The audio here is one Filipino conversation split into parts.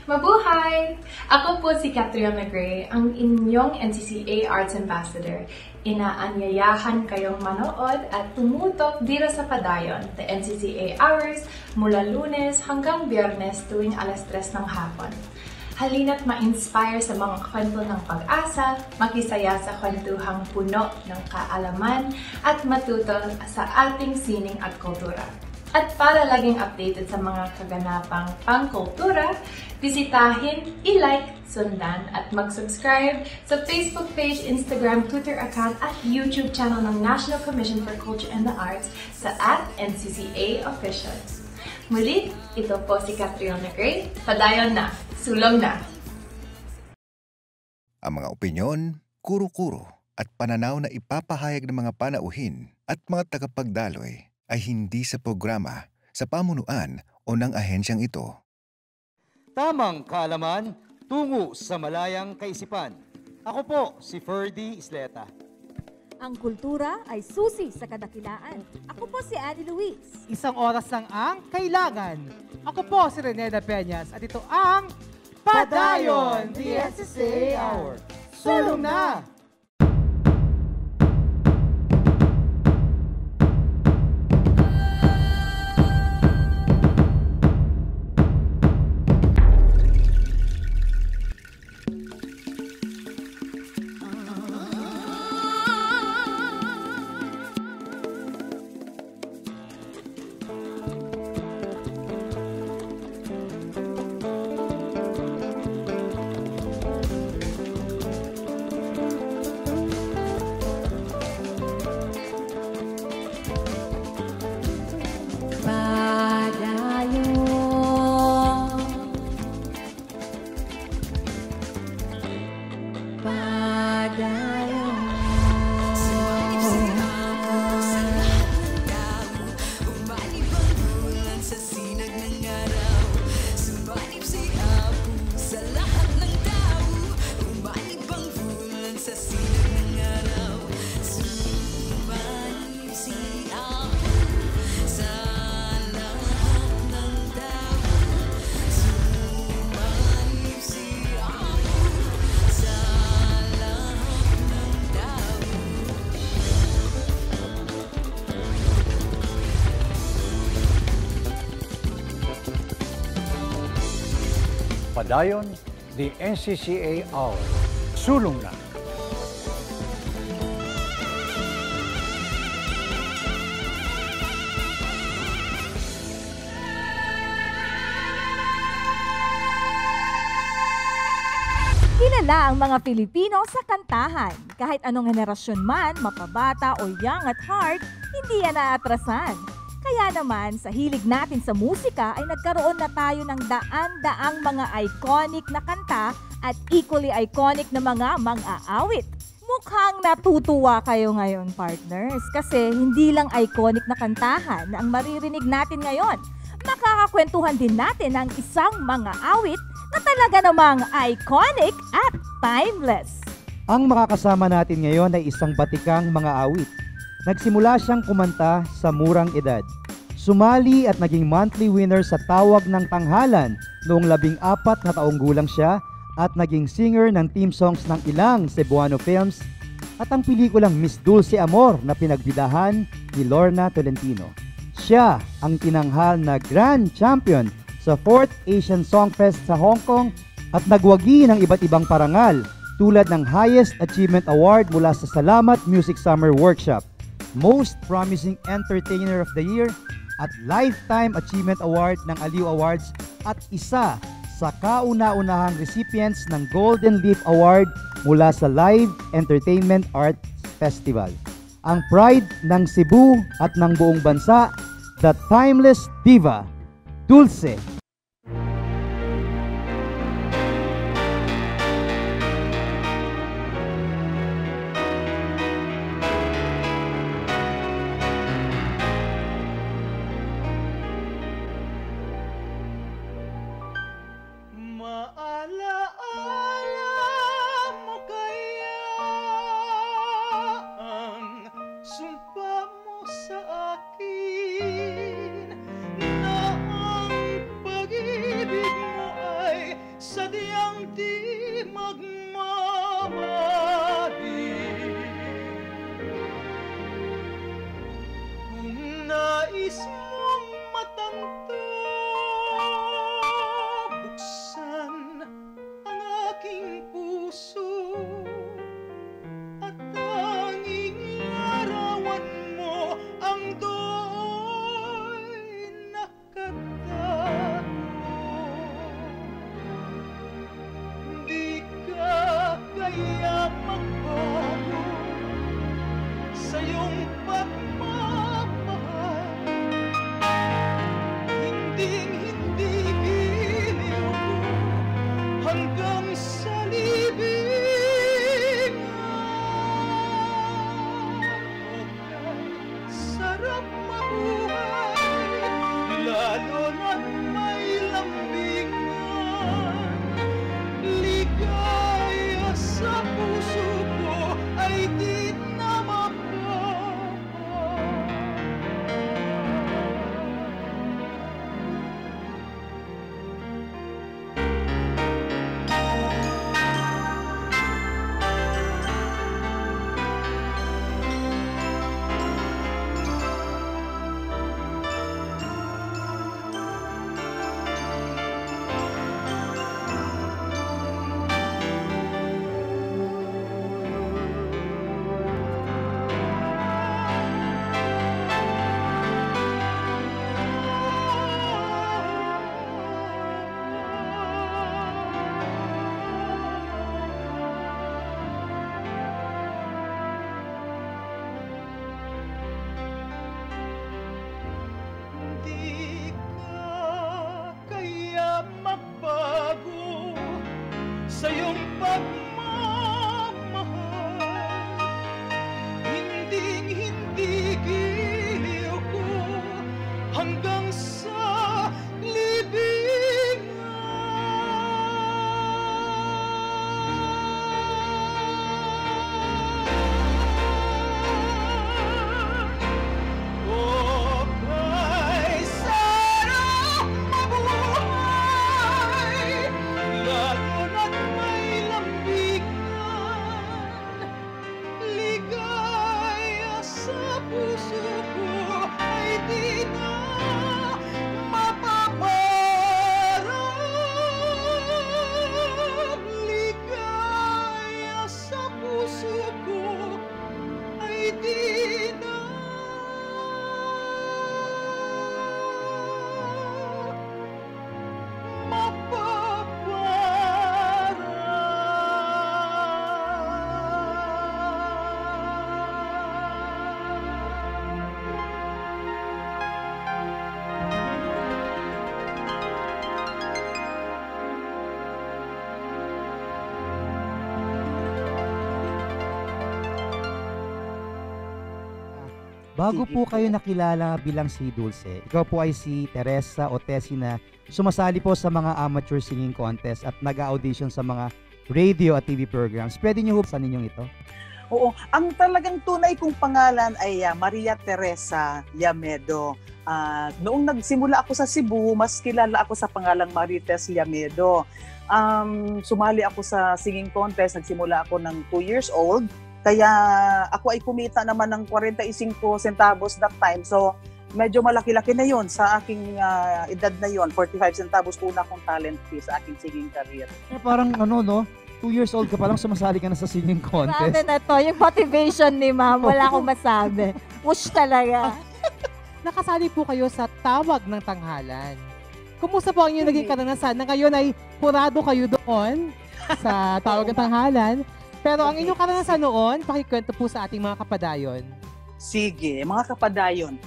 Mabuhay! Ako po si Catriona Gray, ang inyong NCCA Arts Ambassador. Inaanyayahan kayong manood at tumutok dito sa Padayon, the NCCA Hours, mula Lunes hanggang Biyernes tuwing alas 3 ng hapon. Halina't ma-inspire sa mga kwento ng pag-asa, makisaya sa kwentuhang puno ng kaalaman, at matuto sa ating sining at kultura. At para laging updated sa mga kaganapang pangkultura, bisitahin, i-like, sundan at mag-subscribe sa Facebook page, Instagram, Twitter account at YouTube channel ng National Commission for Culture and the Arts sa @NCCA Official. Muli, ito po si Catriona Gray. Padayon na, sulong na! Ang mga opinyon, kuro-kuro at pananaw na ipapahayag ng mga panauhin at mga tagapagdaloy ay hindi sa programa, sa pamunuan o ng ahensyang ito. Tamang kaalaman, tungo sa malayang kaisipan. Ako po si Ferdy Isleta. Ang kultura ay susi sa kadakilaan. Ako po si Annie Luis. Isang oras lang ang kailangan. Ako po si Reneda Peñas at ito ang Padayon, the NCCA Hour. Sulong na! Padayon, the NCCA Hour. Sulong na! Kilala ang mga Pilipino sa kantahan. Kahit anong henerasyon man, mapabata o young at heart, hindi yan naatrasan. Kaya naman, sa hilig natin sa musika ay nagkaroon na tayo ng daan-daang mga iconic na kanta at equally iconic na mga mang-aawit. Mukhang natutuwa kayo ngayon, partners, kasi hindi lang iconic na kantahan ang maririnig natin ngayon. Makakakwentuhan din natin ang isang mang-aawit na talaga namang iconic at timeless. Ang makakasama natin ngayon ay isang batikang mga awit. Nagsimula siyang kumanta sa murang edad. Sumali at naging monthly winner sa Tawag ng Tanghalan noong 14 na taong gulang siya at naging singer ng theme songs ng ilang Cebuano films at ang pelikulang Miss Dulce Amor na pinagbidahan ni Lorna Tolentino. Siya ang tinanghal na Grand Champion sa 4th Asian Songfest sa Hong Kong at nagwagi ng iba't ibang parangal tulad ng Highest Achievement Award mula sa Salamat Music Summer Workshop, Most Promising Entertainer of the Year at Lifetime Achievement Award ng Aliw Awards at isa sa kauna-unahang recipients ng Golden Leaf Award mula sa Live Entertainment Arts Festival. Ang pride ng Cebu at ng buong bansa, the timeless diva, Dulce. Sumpa mo sa akin na ang magbago sa iyong pagmamahal. Hindi giliw ko hanggang sa libingan. O kay sarap mabuhay, lalo na't may lambigan. Ligaya sa puso ko ay di na mapaparang. Ligaya sa puso ko ay di na Bago po kayo nakilala bilang si Dulce, ikaw po ay si Teresa o Tessie na sumasali po sa mga amateur singing contest at nag-audition sa mga radio at TV programs. Pwede niyo hubsan ninyong ito? Oo, ang talagang tunay kong pangalan ay Maria Teresa Llamedo. Noong nagsimula ako sa Cebu, mas kilala ako sa pangalang Marites Llamedo. Sumali ako sa singing contest, nagsimula ako ng 2 years old. Kaya ako ay kumita naman ng 45 centavos that time. So medyo malaki-laki na yon sa aking edad na yon. 45 centavos una kong talent fee sa aking singing career. Parang 2 years old ka pa lang sumasali ka na sa singing contest. Sabi na to, yung motivation ni ma'am, wala akong masabi. Push talaga. Nakasali po kayo sa Tawag ng Tanghalan. Kumusta po ang inyong naging karanasan na ngayon ay hurado kayo doon sa Tawag ng Tanghalan? Pero ang inyong karanasan noon, pakikwento po sa ating mga kapadayon. Sige, mga kapadayon.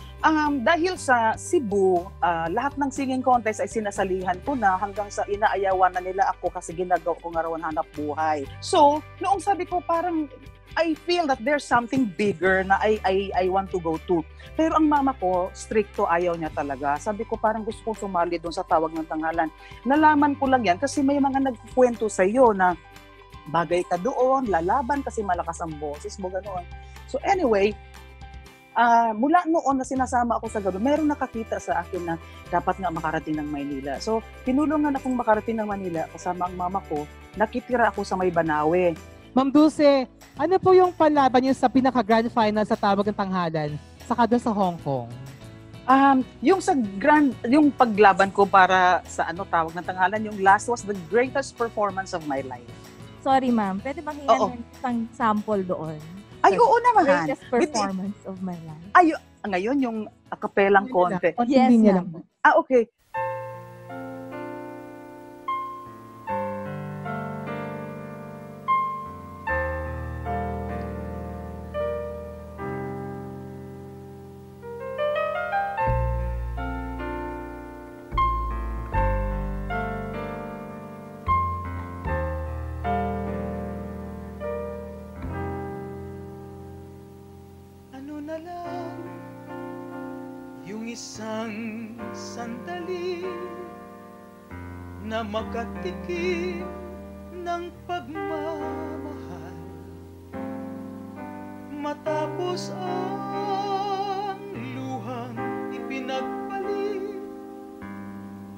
Dahil sa Cebu, lahat ng singing contest ay sinasalihan ko na hanggang sa inaayawan na nila ako kasi ginagawa ko nga raw hanap buhay. So, noong sabi ko parang I feel that there's something bigger na I want to go to. Pero ang mama ko, stricto, ayaw niya talaga. Sabi ko parang gusto kong sumali doon sa Tawag ng Tanghalan. Nalaman ko lang yan kasi may mga nagkukwento sa iyo na bagay ka doon, lalaban kasi malakas ang boses mo, ganoon. So anyway, mula noon na sinasama ako sa gano'n, meron nakakita sa akin na dapat nga makarating ng Maynila. So tinulungan akong makarating ng Manila kasama ang mama ko, nakitira ako sa May Banawe. Ma'am Dulce, ano po yung panlaban niyo sa pinaka-grand final sa Tawag ng Tanghalan, saka doon sa Hong Kong? Yung paglaban ko para sa Tawag ng Tanghalan, yung last was the greatest performance of my life. Sorry ma'am, pwede bang hingan ng isang sample doon? Ay, oo naman. Greatest performance of my life. Ay, ngayon yung akapelang konti. Yes, linya ma'am. Okay. Isang sandali na makatikim ng pagmamahal, matapos ang luhang ipinagpalit,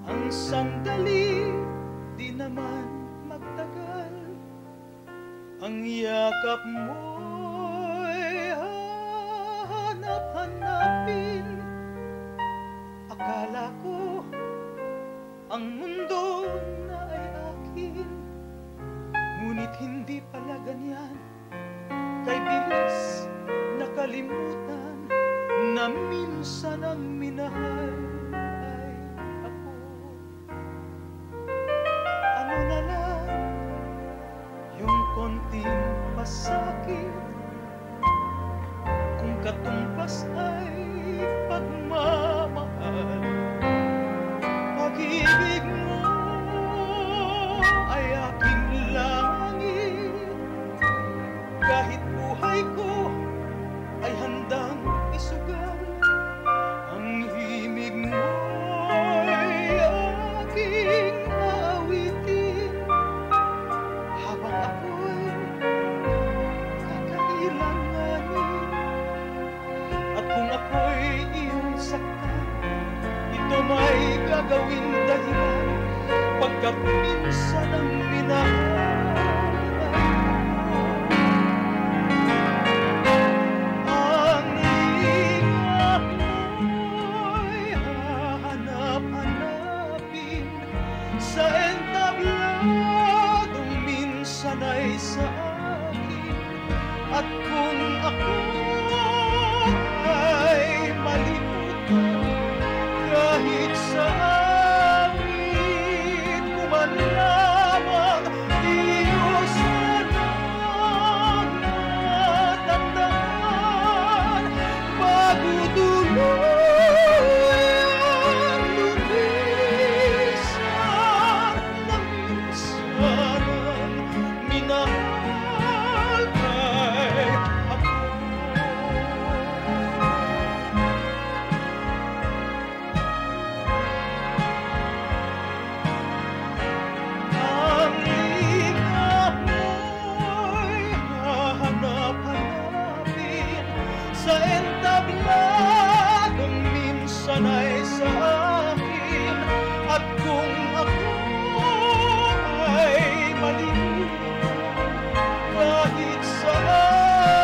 ang sandali di naman magtagal, ang yakap mo'y hahanap-hanapin. Akala ko ang mundo na ay akin, ngunit hindi pala ganyan. Kay bilis nakalimutan na minsan ang minahal ay ako. Ano na lang yung konting pasakit, kung katumbas ay pagmamahal. Pag-ibig mo aking langit. Kahit buhay ko ay handang isugal, ang himig mo'y aking aawitin. Habang ako'y kakailanganin, at kung ako'y iyong saktan, ito may gagawin dahilan, pagkat minsan ang minahal ang ligaw mo'y hahanap-hanapin sa entabladong minsan ay sa akin. At kung ako ay malimutan, kahit sa awit ko man lamang, iyo sanang matandaan, bago tuluyang lumisan ng minsanang minahal kay ako. Ang ligaw mo'y hahanap-hanapin sa entabladong minsan ay sa akin. At kung ako ay malimutan, kahit sa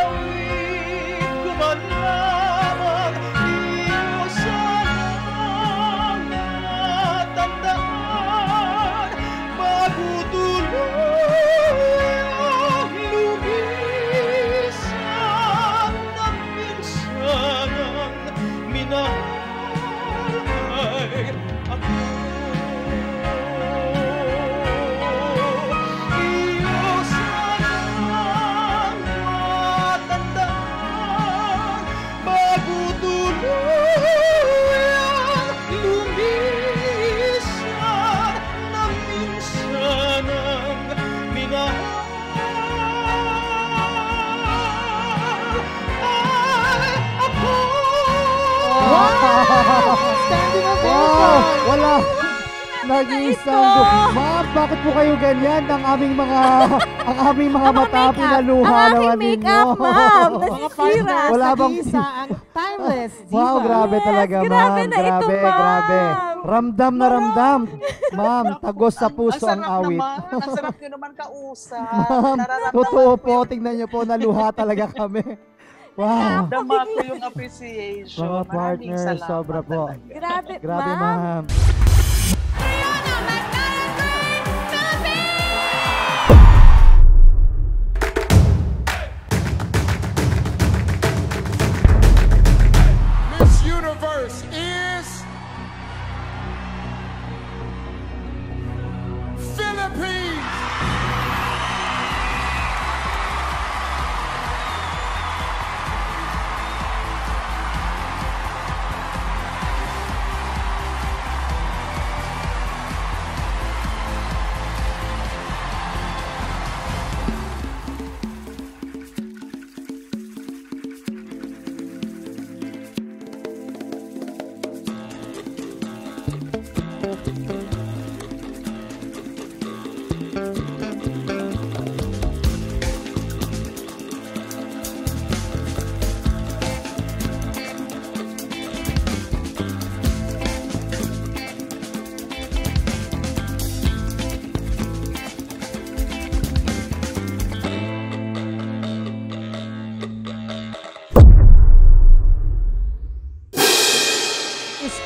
awit ko man lamang, iyo sanang matandaan, bago tuluyang lumisan ng minsanang minahal ay ako. Iyo sanang matandaan, bago tuluyang lumisan ng minsanang minahal ay ako. Standing Wow! ovation! Wala! Nag-iisang Ma'am, bakit po kayo ganyan? Ang aming mga mata pinaluha Ang naman aking ninyo. make-up, ma'am. Mga Nasisira. partners, Wala bang- nag-iisa ang timeless diva. Wow, grabe Yes, talaga, ma'am. grabe na ito, Grabe, ma'am. grabe. Ramdam na ramdam. Ma'am, tagos sa puso ang awit. Ang sarap nyo naman kausap. Ma'am, Nararamdaman totoo ko po. Tingnan niyo po, naluha talaga kami. Wow. Dama ko yung appreciation. Mga Maraming partners, salamat sobra po. talaga. Grabe, Grabe, ma'am. ma'am. Miss Universe is Philippines.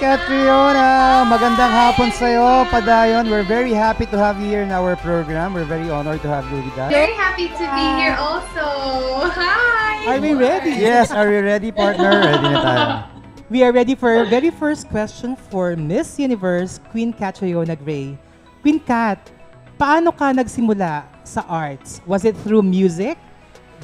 Catriona, magandang hapon sa'yo, Padayon. We're very happy to have you here in our program. We're very honored to have you with us. Very happy to be here also. Hi! Are we ready? Yes, are we ready, partner? Ready na tayo. We are ready for our very first question for Miss Universe, Queen Catriona Gray. Queen Cat, paano ka nagsimula sa arts? Was it through music,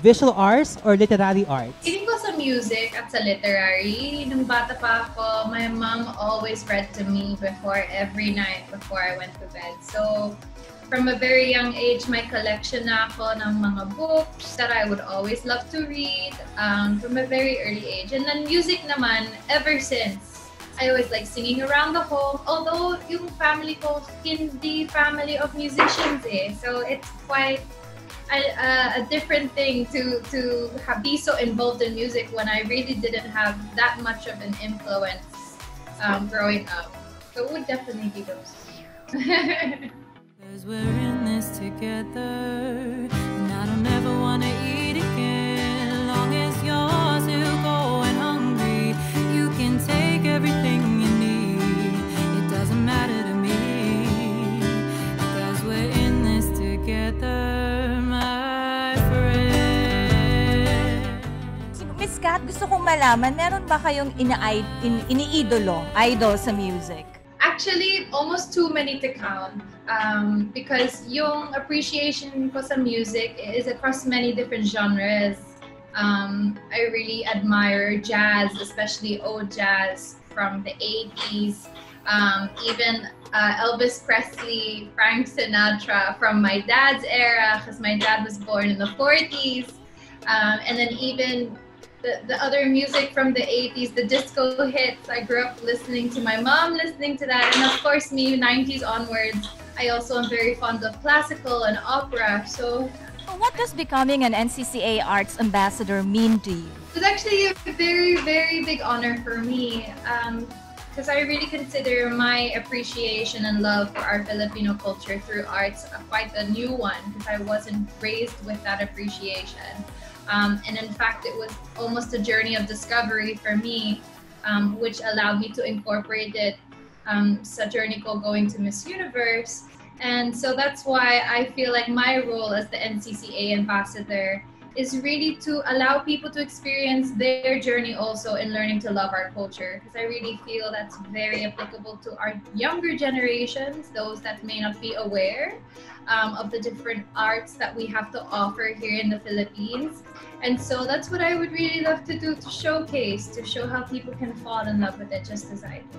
visual arts, or literary arts? Feeling ko sa music at sa literary. Nung bata pa ako, my mom always read to me before every night before I went to bed. So, from a very young age, may collection na ako ng mga books that I would always love to read from a very early age. And then music naman, ever since. I always like singing around the home, although yung family ko, hindi family of musicians eh. So it's quite a different thing to be so involved in music when I really didn't have that much of an influence growing up. So it would definitely be those. Cause we're in this together, and I don't ever wanna eat again. Long as you're still going hungry, you can take everything you need. It doesn't matter to me, cause we're in this together, my friend. Miss Kat, gusto kong malaman, meron ba kayong idol sa music? Actually, almost too many to count. Because yung appreciation ko sa music is across many different genres. I really admire jazz, especially old jazz from the 80s. Even Elvis Presley, Frank Sinatra from my dad's era, because my dad was born in the 40s. And then even the other music from the 80s, the disco hits. I grew up listening to my mom listening to that. And of course, me, 90s onwards, I also am very fond of classical and opera. So what does becoming an NCCA Arts Ambassador mean to you? It was actually a very, very big honor for me. Because I really consider my appreciation and love for our Filipino culture through arts quite a new one, because I wasn't raised with that appreciation. And in fact, it was almost a journey of discovery for me, which allowed me to incorporate it sa journey ko going to Miss Universe. And so that's why I feel like my role as the NCCA ambassador is really to allow people to experience their journey also in learning to love our culture. Because I really feel that's very applicable to our younger generations, those that may not be aware of the different arts that we have to offer here in the Philippines. And so that's what I would really love to do, to showcase, to show how people can fall in love with it just as I do.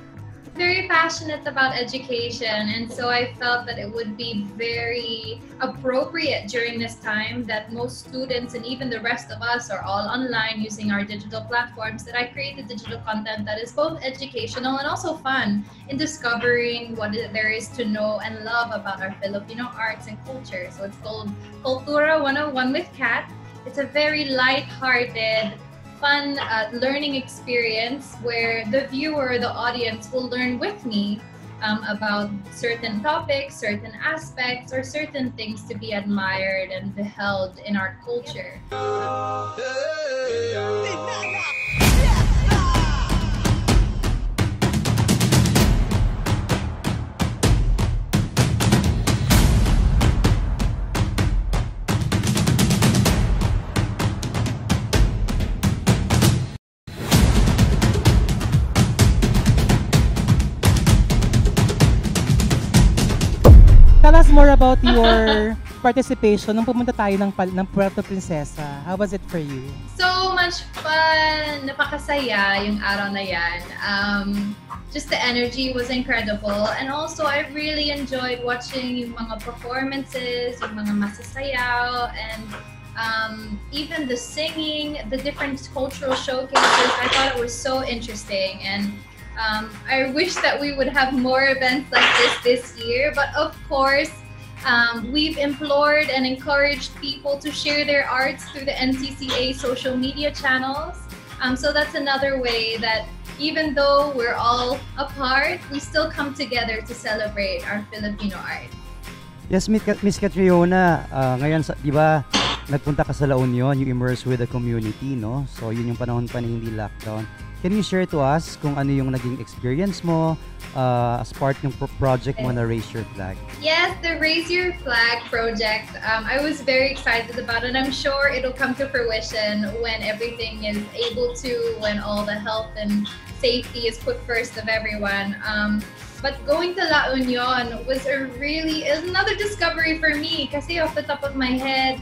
Very passionate about education, and so I felt that it would be very appropriate during this time that most students and even the rest of us are all online using our digital platforms, that I created digital content that is both educational and also fun in discovering what there is to know and love about our Filipino arts and culture. So it's called Cultura 101 with Kat. It's a very light-hearted, fun learning experience where the viewer, the audience will learn with me about certain topics, certain aspects, or certain things to be admired and beheld in our culture. Tell us more about your participation nung pumunta tayo ng Puerto Princesa. How was it for you? So much fun! Napakasaya yung araw na yan. Just the energy was incredible. And also, I really enjoyed watching yung mga performances, yung mga masasayaw, and even the singing, the different cultural showcases. I thought it was so interesting. And I wish that we would have more events like this year, but of course, we've implored and encouraged people to share their arts through the NCCA social media channels. So that's another way that even though we're all apart, we still come together to celebrate our Filipino art. Yes, Miss Catriona, ngayon, di ba, nagpunta ka sa La Union, you immerse with the community, no? So yun yung panahon pa na hindi lockdown. Can you share to us kung ano yung naging experience mo as part ng project mo na Raise Your Flag? Yes, the Raise Your Flag project, I was very excited about it. I'm sure it'll come to fruition when everything is able to, when all the health and safety is put first of everyone. But going to La Union was another discovery for me, kasi off the top of my head,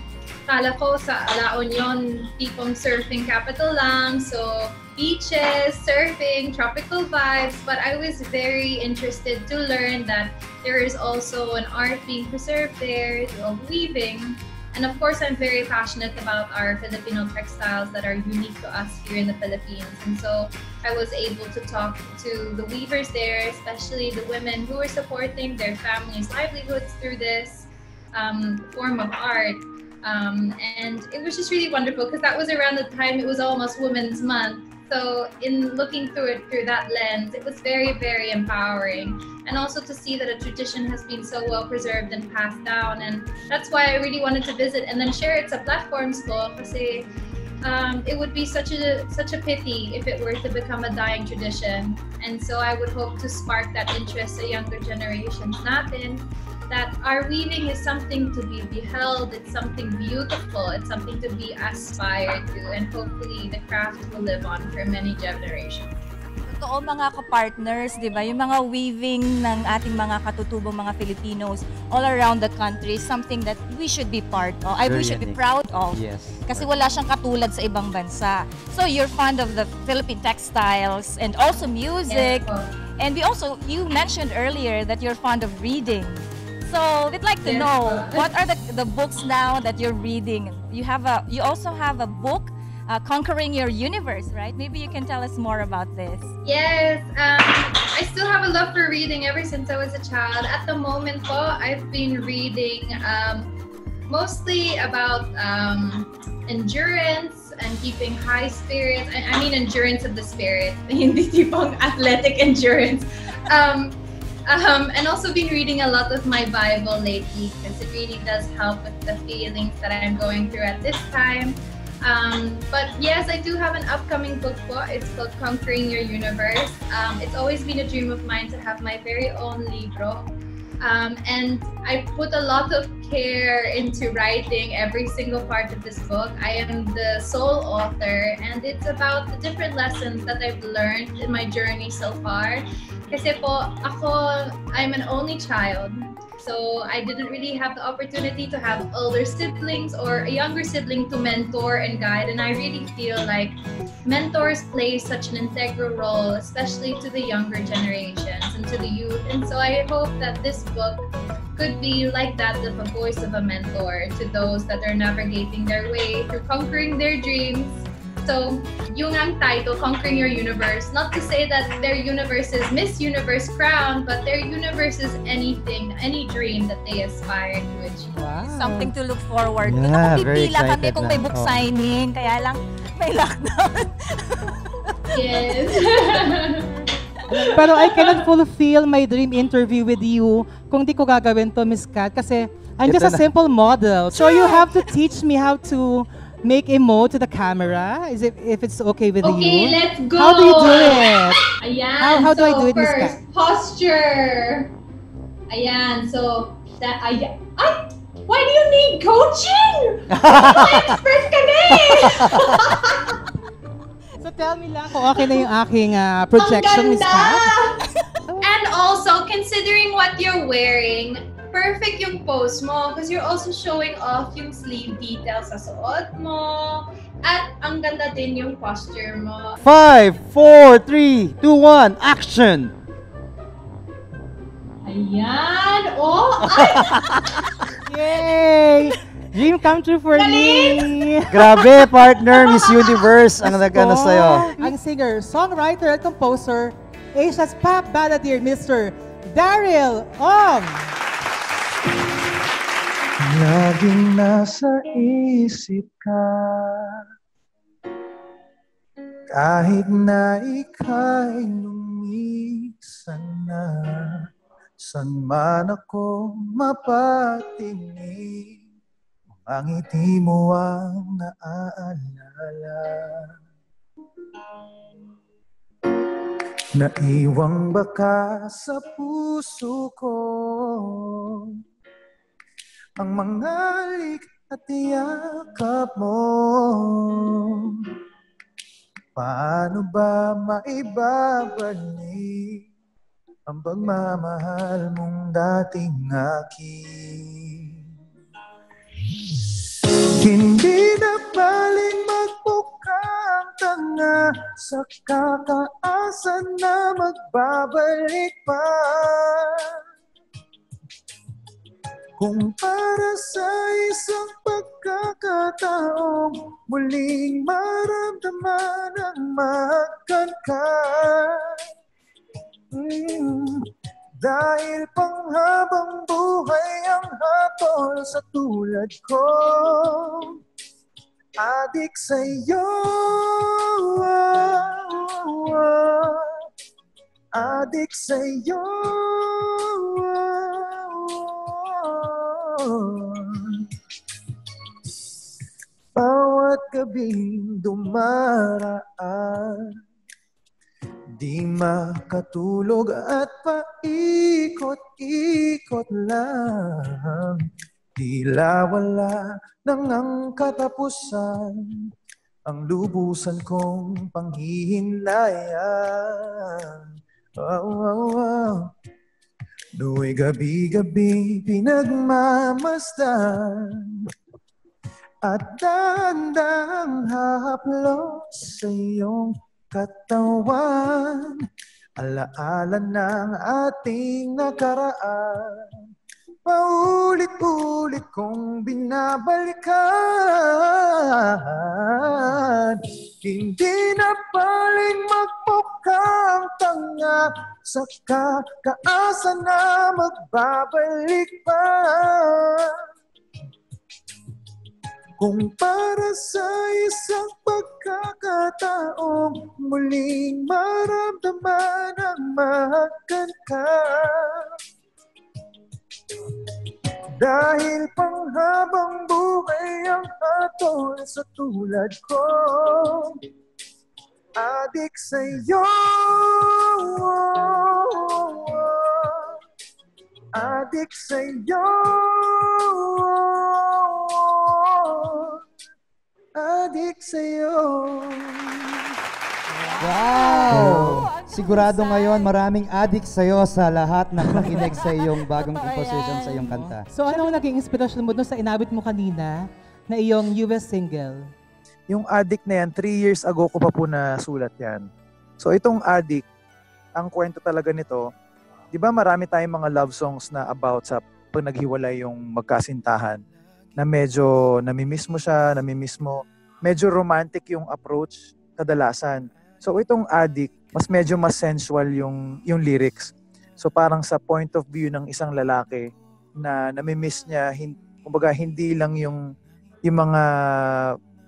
kala ko sa La Union, tipong surfing capital lang. So beaches, surfing, tropical vibes, but I was very interested to learn that there is also an art being preserved there of weaving. And of course, I'm very passionate about our Filipino textiles that are unique to us here in the Philippines. And so I was able to talk to the weavers there, especially the women who are supporting their families' livelihoods through this form of art. And it was just really wonderful because that was around the time it was almost Women's Month. So in looking through it through that lens, it was very, very empowering. And also to see that a tradition has been so well preserved and passed down. And that's why I really wanted to visit and then share it sa platforms ko kasi it would be such a pity if it were to become a dying tradition. And so I would hope to spark that interest sa younger generations natin, that our weaving is something to be beheld, it's something beautiful, it's something to be aspired to, and hopefully the craft will live on for many generations. Totoo mga ka-partners, di ba? Yung mga weaving ng ating mga katutubong mga Filipinos all around the country is something that we should be part of, we should be proud of. Yes. Kasi wala siyang katulad sa ibang bansa. So you're fond of the Philippine textiles and also music. Yes, and you mentioned earlier that you're fond of reading. So we'd like to know, what are the books now that you're reading? You also have a book, Conquering Your Universe, right? Maybe you can tell us more about this. Yes, I still have a love for reading ever since I was a child. At the moment po, I've been reading mostly about endurance and keeping high spirits. I mean endurance of the spirit, hindi tipong athletic endurance. And also been reading a lot of my Bible lately because it really does help with the feelings that I'm going through at this time. But yes, I do have an upcoming book. It's called Conquering Your Universe. It's always been a dream of mine to have my very own libro. And I put a lot of care into writing every single part of this book. I am the sole author, and it's about the different lessons that I've learned in my journey so far. Kasi po, I'm an only child. So I didn't really have the opportunity to have older siblings or a younger sibling to mentor and guide. And I really feel like mentors play such an integral role, especially to the younger generations and to the youth. And so I hope that this book could be like that of a voice of a mentor to those that are navigating their way through conquering their dreams. So, yung ang title, Conquering Your Universe, not to say that their universe is Miss Universe crown, but their universe is anything, any dream that they aspire to achieve. Wow. Something to look forward to. Yeah, Naku, very pipila kami excited kung may na. book Oh. signing, kaya lang may lockdown. Yes. Pero I cannot fulfill my dream interview with you kung di ko gagawin to, Miss Kat, kasi I'm just a simple model. So you have to teach me how to make a mode to the camera, if it's okay with you. Okay, let's go. How do you do it? Ayan. How do I do it, Miss First, Kat? posture. Ayan. So, ay, why do you need coaching? Expert ka na eh. So tell me lang kung okay na yung aking projection, Miss Kat. And also, considering what you're wearing, perfect yung pose mo because you're also showing off yung sleeve details sa suot mo. At ang ganda din yung posture mo. 5, 4, 3, 2, 1, action! Ayan! Oh! Ay! Yay! Dream come true for me! Grabe, partner, Miss Universe ang nagano sa'yo. Ang singer, songwriter at composer, Asia's pop balladeer, Mr. Daryl Ong! Laging nasa isip ka, kahit na ika'y lumisan na, san man ako mapatingin, ang ngiti mo ang naaalala. Naiwang baka sa puso ko ang mga lik at yakap mo. Paano ba maibabalik ang pagmamahal mong dating akin? Hindi na baling magbuka ang tanga sa kakaasan na magbabalik pa. Kung para sa isang pagkakataong muling maramdaman ang mahagkan ka. Dahil panghabang buhay ang hatol sa tulad ko, adik sa'yo, adik sa'yo. Bawat gabing dumaraan, di makatulog at paikot-ikot lang. Tila wala nang ang katapusan, ang lubusan kong panghihinayan. No'y gabi-gabi pinagmamasdan at dandang hahaplos sa iyong katawan. Alaala ng ating nakaraan, paulit-ulit kong binabalikan. Hindi na paling magpukang tanga sa kakaasan na magbabalik pa. Kung para sa isang pagkakataong muling maramdaman ang mahagkan ka. Dahil panghabang buhay ang hatol sa tulad ko, adik sa'yo, adik sa'yo, adik sa'yo. Wow! Sigurado ngayon maraming adik sa'yo sa lahat ng nakinig sa iyong bagong composition sa iyong kanta. So ano ang naging inspirasyon mo doon sa inabit mo kanina na iyong US single? Yung Adik na yan, 3 years ago ko pa po nasulat yan. So itong Adik, ang kwento talaga nito, di ba marami tayong mga love songs na about sa pag naghiwalay yung magkasintahan, na medyo namimiss mo siya, namimiss mo, medyo romantic yung approach kadalasan. So itong Adik, medyo mas sensual yung lyrics. So parang sa point of view ng isang lalaki na namimiss niya, kumbaga hindi lang yung mga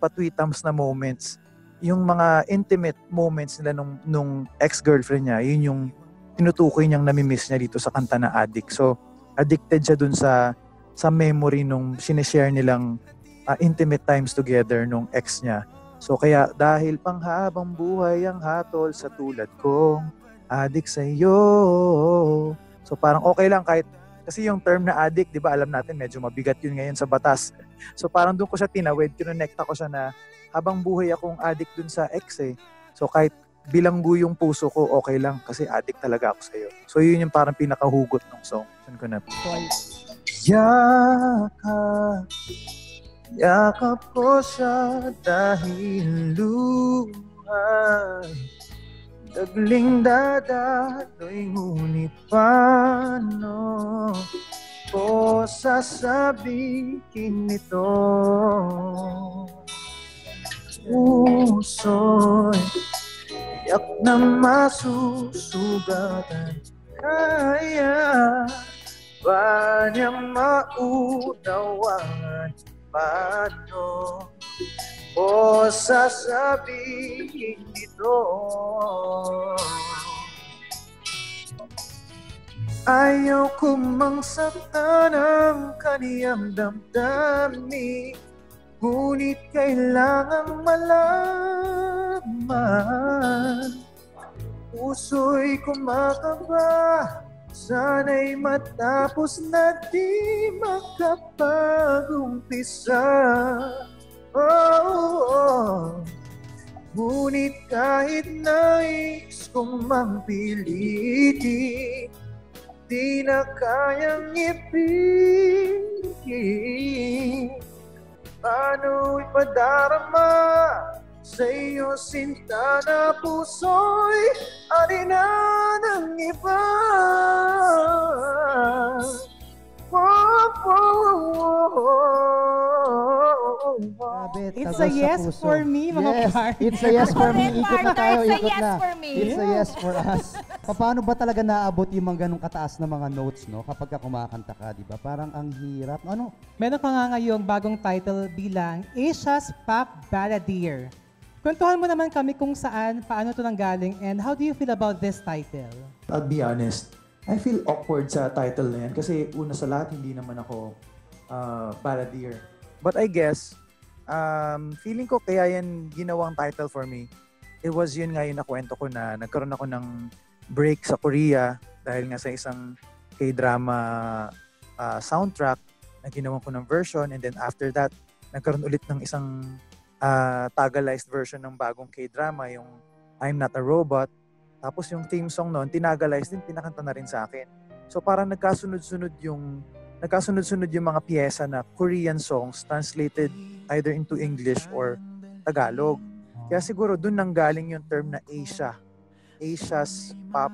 patwitams na moments, yung mga intimate moments nila nung ex-girlfriend niya, yun yung tinutukoy niyang namimiss niya dito sa kanta na Adik. So addicted siya dun sa memory nung sinishare nilang intimate times together nung ex niya. So kaya dahil panghabang buhay ang hatol sa tulad kong adik sa'yo. So parang okay lang kahit, kasi yung term na addict, di ba alam natin medyo mabigat yun ngayon sa batas. So parang doon ko siya tinawid, kinonekta ko siya na habang buhay akong addict dun sa ex eh. So kahit bilanggo yung puso ko, okay lang kasi addict talaga ako sa'yo. So yun yung parang pinakahugot ng song. Saan ko na? Yakap ko siya dahil luha, dagling dadaloy ngunit paano ko sasabihin ito? Puso'y tiyak na masusugatan, kaya ba niyang maunawaan? Paano o sasabihin ito? Ayaw ko mang saktan ang kaniyang damdamin, ngunit kailangang malaman. Puso'y kumakaba, sana'y matapos na di makapag-umpisa. Ngunit kahit nais kong mampiliti, di na kayang ipigil. Paano ipadarama sa iyo sinta na puso'y arena ng iba. It's a yes for me, mga par. It's a yes for me. Ikot na tayo, It's a ikot yes na. for me. It's a yes for us. Paano ba talaga naabot yung mga ganong kataas na mga notes, no? Kapag ka kumakanta ka, di ba? Parang ang hirap. Ano? Meron ka nga ngayong bagong title bilang Asia's Pop Balladeer. Kwentuhan mo naman kami kung saan, paano ito nanggaling, and how do you feel about this title? I'll be honest, I feel awkward sa title na yan kasi una sa lahat, hindi naman ako balladeer. But I guess, feeling ko kaya yan ginawang title for me. It was yun nga yung nakwento ko na nagkaroon ako ng break sa Korea dahil nga sa isang K-drama soundtrack na ginawan ko ng version, and then after that, nagkaroon ulit ng isang Tagalized version ng bagong K-drama, yung I'm Not a Robot. Tapos yung theme song noon, tinagalized din, pinakanta na rin sa akin. So parang nagkasunod-sunod yung mga piyesa na Korean songs translated either into English or Tagalog. Kaya siguro dun nanggaling yung term na Asia. Asia's Pop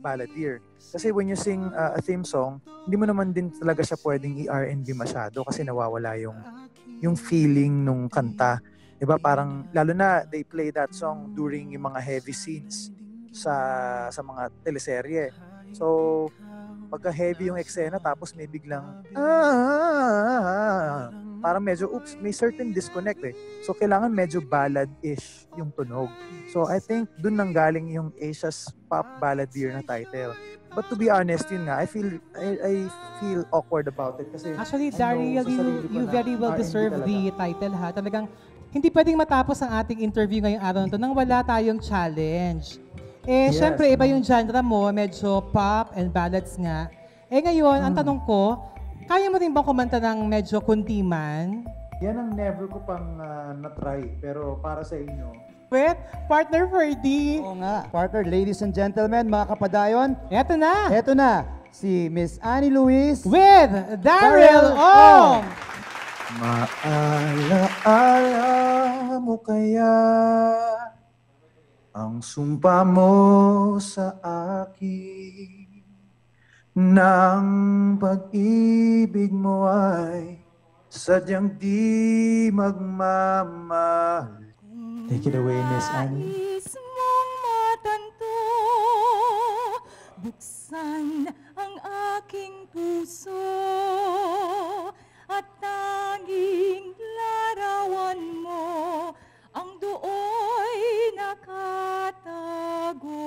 Balladeer. Kasi when you sing a theme song, hindi mo naman din talaga siya pwedeng i-R&B masyado kasi nawawala yung feeling nung kanta. Diba parang, lalo na they play that song during yung mga heavy scenes sa mga teleserye. So, pagka heavy yung eksena tapos may biglang parang medyo may certain disconnect eh. So, kailangan medyo ballad-ish yung tunog. So, I think dun nanggaling yung Asia's Pop Balladeer na title. But to be honest, yun nga, I feel awkward about it kasi actually, Daryl, you very well deserve the title, ha? Talagang hindi pwedeng matapos ang ating interview ngayong araw na ito nang wala tayong challenge. Eh, syempre, iba yung genre mo, medyo pop and ballads nga. Eh ngayon, ang tanong ko, kaya mo rin bang kumanta ng medyo kuntiman? Yan ang never ko pang na-try, pero para sa inyo. With partner Ferdy. Oo nga, partner, ladies and gentlemen, mga kapadayon. Eto na. Eto na, si Miss Annie Luis. With Daryl Ong. Maalaala mo kaya ang sumpa mo sa akin ng pag-ibig mo ay sadyang di magmamahal. Take it away, Miss Annie. Nais mong matanto, buksan ang aking puso at tanging larawan mo ang dooy nakatago.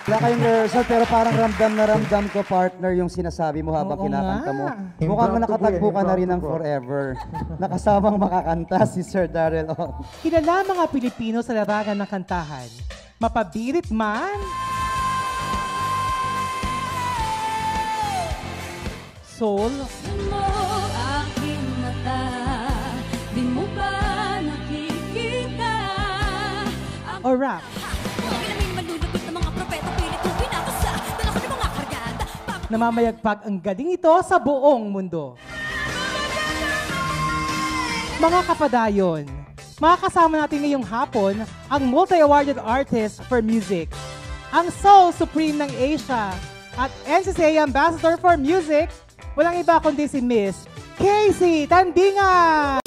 Wala kayong rehearsal pero parang ramdam na ramdam ko, partner, yung sinasabi mo habang kinakanta mo. Mukhang nakatagpo ka na rin ng forever. Nakasamang makakanta si Sir Daryl Ong. Kilala mga Pilipino sa larangan ng kantahan. Mapabirit man, soul, Mo aking mata, di mo ba nakikita? or rap. Namamayagpag ang galing ito sa buong mundo. Mga kapadayon, makakasama natin ngayong hapon ang multi-awarded artist for music, ang Soul Supreme ng Asia at NCCA Ambassador for Music, walang iba kundi si Miss Casey Tandinga!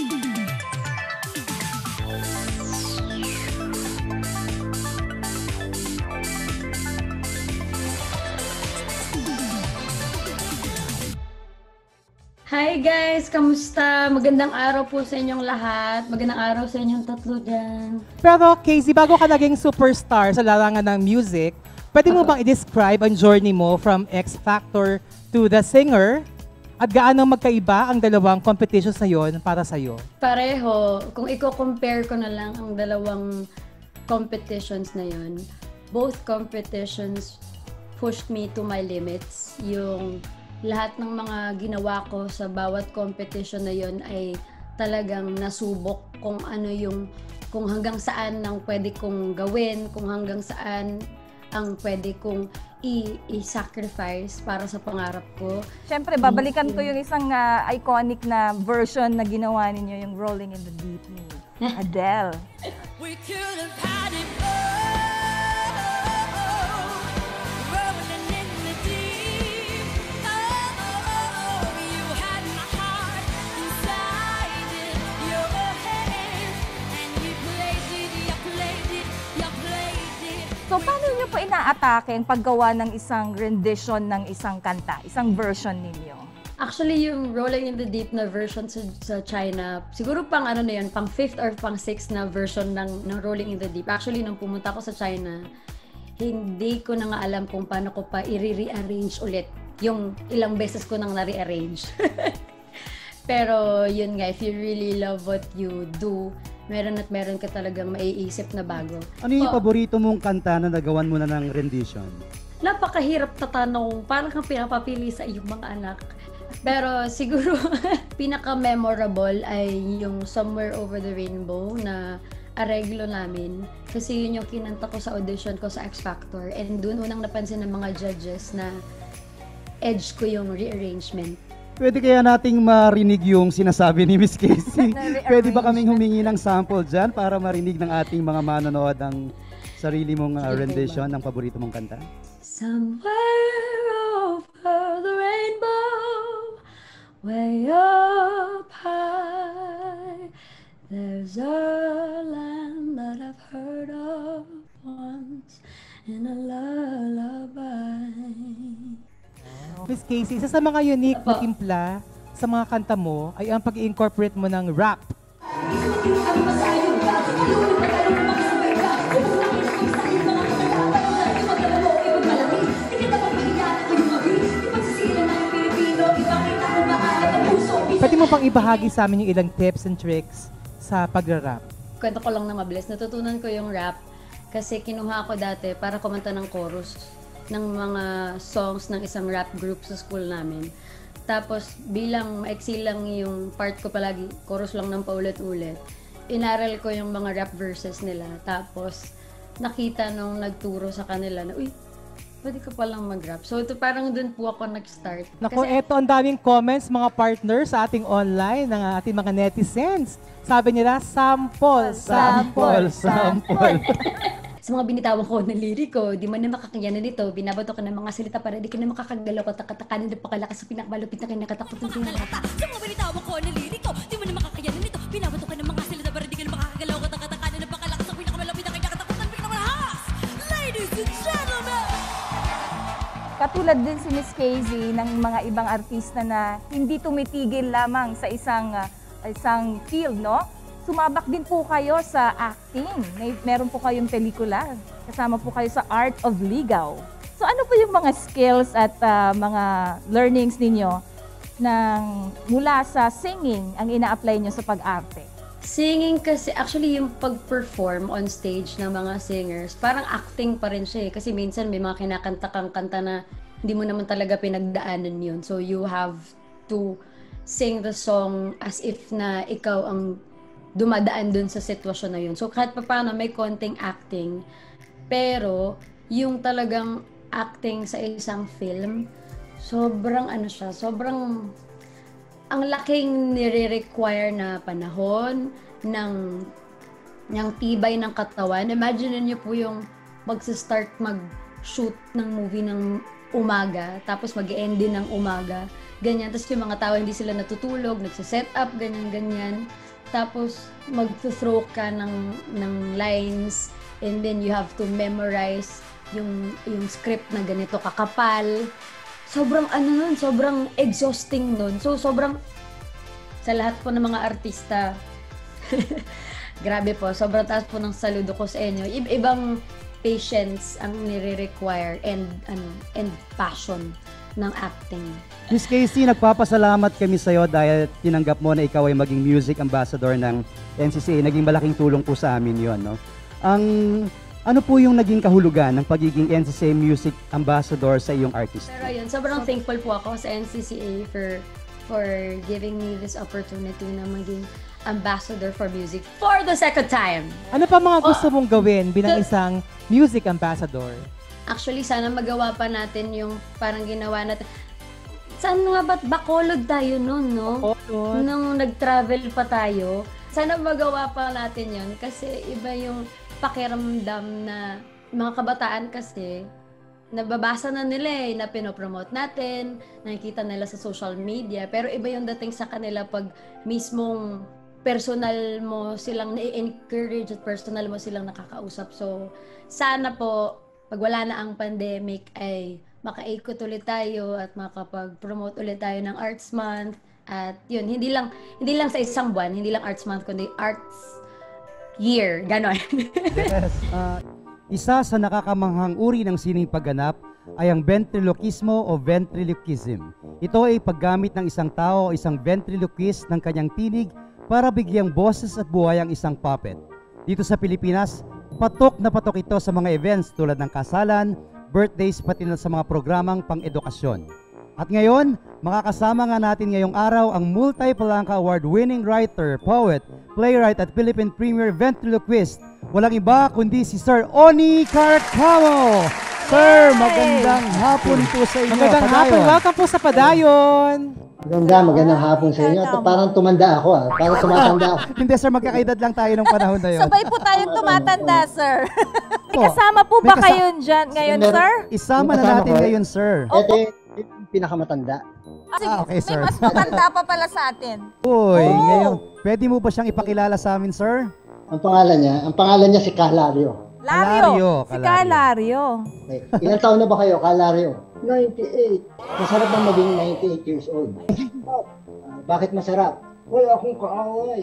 Hi guys! Kamusta? Magandang araw po sa inyong lahat. Magandang araw sa inyong tatlo dyan. Pero Casey, bago ka naging superstar sa larangan ng music, pwede mo bang i-describe ang journey mo from X Factor to The Singer? At gaano magkaiba ang dalawang competitions na yon para sa'yo? Pareho. Kung i-compare ko na lang ang dalawang competitions na yon, both competitions pushed me to my limits. Yung lahat ng mga ginawa ko sa bawat competition na yon ay talagang nasubok kung ano kung hanggang saan ang pwede kong gawin, kung hanggang saan ang pwede kong i-sacrifice para sa pangarap ko. Siyempre, babalikan ko yung isang iconic na version na ginawa ninyo, yung Rolling in the Deep. Adele. We could have had it all, rolling in the deep. Oh, you had my heart inside your hand, and you played it, you played it, you played it. So, paano nyo po inaatake ang paggawa ng isang rendition ng isang kanta, isang version ninyo? Actually, yung Rolling in the Deep na version sa China, siguro pang ano na yun, pang 5th or pang 6th na version ng Rolling in the Deep. Actually, nung pumunta ako sa China, hindi ko na nga alam kung paano ko pa i-rearrange ulit yung ilang beses ko nang na-rearrange. Pero yun nga, if you really love what you do, meron ka talagang maiisip na bago. Ano yung paborito mong kanta na nagawan mo na ng rendition? Napakahirap na tanong, parang kang pinapapili sa iyong mga anak. Pero siguro, pinaka-memorable ay yung Somewhere Over the Rainbow na areglo namin. Kasi yun yung kinanta ko sa audition ko sa X Factor. And doon unang napansin ng mga judges na edge ko yung rearrangement. Pwede kaya nating marinig yung sinasabi ni Miss Casey? Pwede ba kaming humingi ng sample dyan para marinig ng ating mga manonood ang sarili mong rendition ng paborito mong kanta? Somewhere over the rainbow, way up high, there's a land that I've heard of once in a lullaby. Miss Casey, isa sa mga unique na timpla sa mga kanta mo ay ang pag-incorporate mo ng rap. Pwede mo pang ibahagi sa amin yung ilang tips and tricks sa pag-rap? Kwento ko lang na mabilis. Natutunan ko yung rap kasi kinuha ko dati para kumanta ng chorus ng mga songs ng isang rap group sa school namin. Tapos bilang maiksi lang yung part ko palagi, chorus lang ng paulit-ulit, inaral ko yung mga rap verses nila. Tapos nakita nung nagturo sa kanila na, uy, pwede ka palang mag-rap. So ito parang dun po ako nag-start. Naku, eto ang daming comments mga partners sa ating online ng ating mga netizens. Sabi nila, sample, sample, sample. Sa mga binitawan ko ng liriko, di man na makakayanan nito, binabato ka ng mga salita para di ka na makakagalaw at takatakanin na pakalakas sa pinakamalupit na kinakatakot ng pinaka. Sa mga binitawan ko ng liriko, di mo na makakayanan nito, binabato ka ng mga salita para di ka na makakagalaw at takatakanin na pakalakas sa pinakamalupit na kinakatakot ng pinakamalahas. Ladies and gentlemen! Katulad din si Miss Casey ng mga ibang artista na hindi tumitigil lamang sa isang field, no? Sumabak din po kayo sa acting. Meron po kayong pelikula. Kasama po kayo sa Art of Ligaw. So ano po yung mga skills at mga learnings ninyo mula sa singing ang ina-apply nyo sa pag-arte? Singing kasi, actually yung pag-perform on stage ng mga singers, parang acting pa rin siya eh. Kasi minsan may mga kinakanta kang kanta na hindi mo naman talaga pinagdaanan yun. So you have to sing the song as if na ikaw ang dumadaan dun sa sitwasyon na yun. So kahit pa paano may konting acting, pero yung talagang acting sa isang film, sobrang ano siya, sobrang ang laking nire-require na panahon ng tibay ng katawan. Imagine niyo po yung magsa-start mag-shoot ng movie ng umaga, tapos mag-end din ng umaga. Ganyan. Tapos yung mga tao hindi sila natutulog, nagsa-set up, ganyan-ganyan. Tapos mag-throw ka ng lines, and then you have to memorize yung script na ganito kakapal. Sobrang ano nun, sobrang exhausting nun. So sobrang, sa lahat po ng mga artista, grabe po, sobrang taas po ng saludo ko sa inyo. Ibang patience ang nire-require and passion ng acting. Miss Casey, nagpapasalamat kami sa iyo dahil tinanggap mo na ikaw ay maging music ambassador ng NCCA. Naging malaking tulong po sa amin yon, no? Ano po yung naging kahulugan ng pagiging NCCA Music Ambassador sa iyong artist? Pero yun, sobrang thankful po ako sa NCCA for giving me this opportunity na maging ambassador for music for the second time. Ano pa mga gusto mong gawin bilang isang music ambassador? Actually, sana magawa pa natin yung parang ginawa natin. Saan nga ba't Bacolod tayo noon, no? Bacolod. Nung nag-travel pa tayo, Sana magawa pa natin yun kasi iba yung pakiramdam na mga kabataan kasi nababasa na nila na pinopromote natin, nakikita nila sa social media, pero iba yung dating sa kanila pag mismong personal mo silang na-encourage at personal mo silang nakakausap. So, sana po, pag wala na ang pandemic, ay makaikot ulit tayo at makapag-promote ulit tayo ng Arts Month. At yun, hindi lang sa isang buwan, hindi lang Arts Month, kundi Arts Year, ganon. Yes. Isa sa nakakamanghang uri ng sining pagganap ay ang ventriloquismo o ventriloquism. Ito ay paggamit ng isang tao o isang ventriloquist ng kanyang tinig para bigyang boses at buhay ang isang puppet. Dito sa Pilipinas, patok na patok ito sa mga events tulad ng kasalan, birthdays, pati na sa mga programang pang-edukasyon. At ngayon, makakasama nga natin ngayong araw ang multi-Palanca Award-winning writer, poet, playwright at Philippine Premier ventriloquist. Walang iba kundi si Sir Oni Carcamo. Sir, magandang hapon po sa inyo. Magandang hapon. Welcome po sa Padayon. Magandang hapon sa inyo. Parang tumanda ako Parang tumatanda ako. Hindi sir, magkakaedad lang tayo nung panahon na yun. Sabay po tayong tumatanda, sir. Kasama po ba kayo dyan ngayon, sir? Isama na natin ngayon, sir. Ito yung pinakamatanda. Okay, sir. May mas matanda pa pala sa atin. Uy, ngayon, pwede mo ba siyang ipakilala sa amin, sir? Ang pangalan niya si Calario. Lario. Si Calario. Okay. Ilang taon na ba kayo, Calario? 98. Masarap bang maging 98 years old? Bakit masarap? Wala akong kaaway.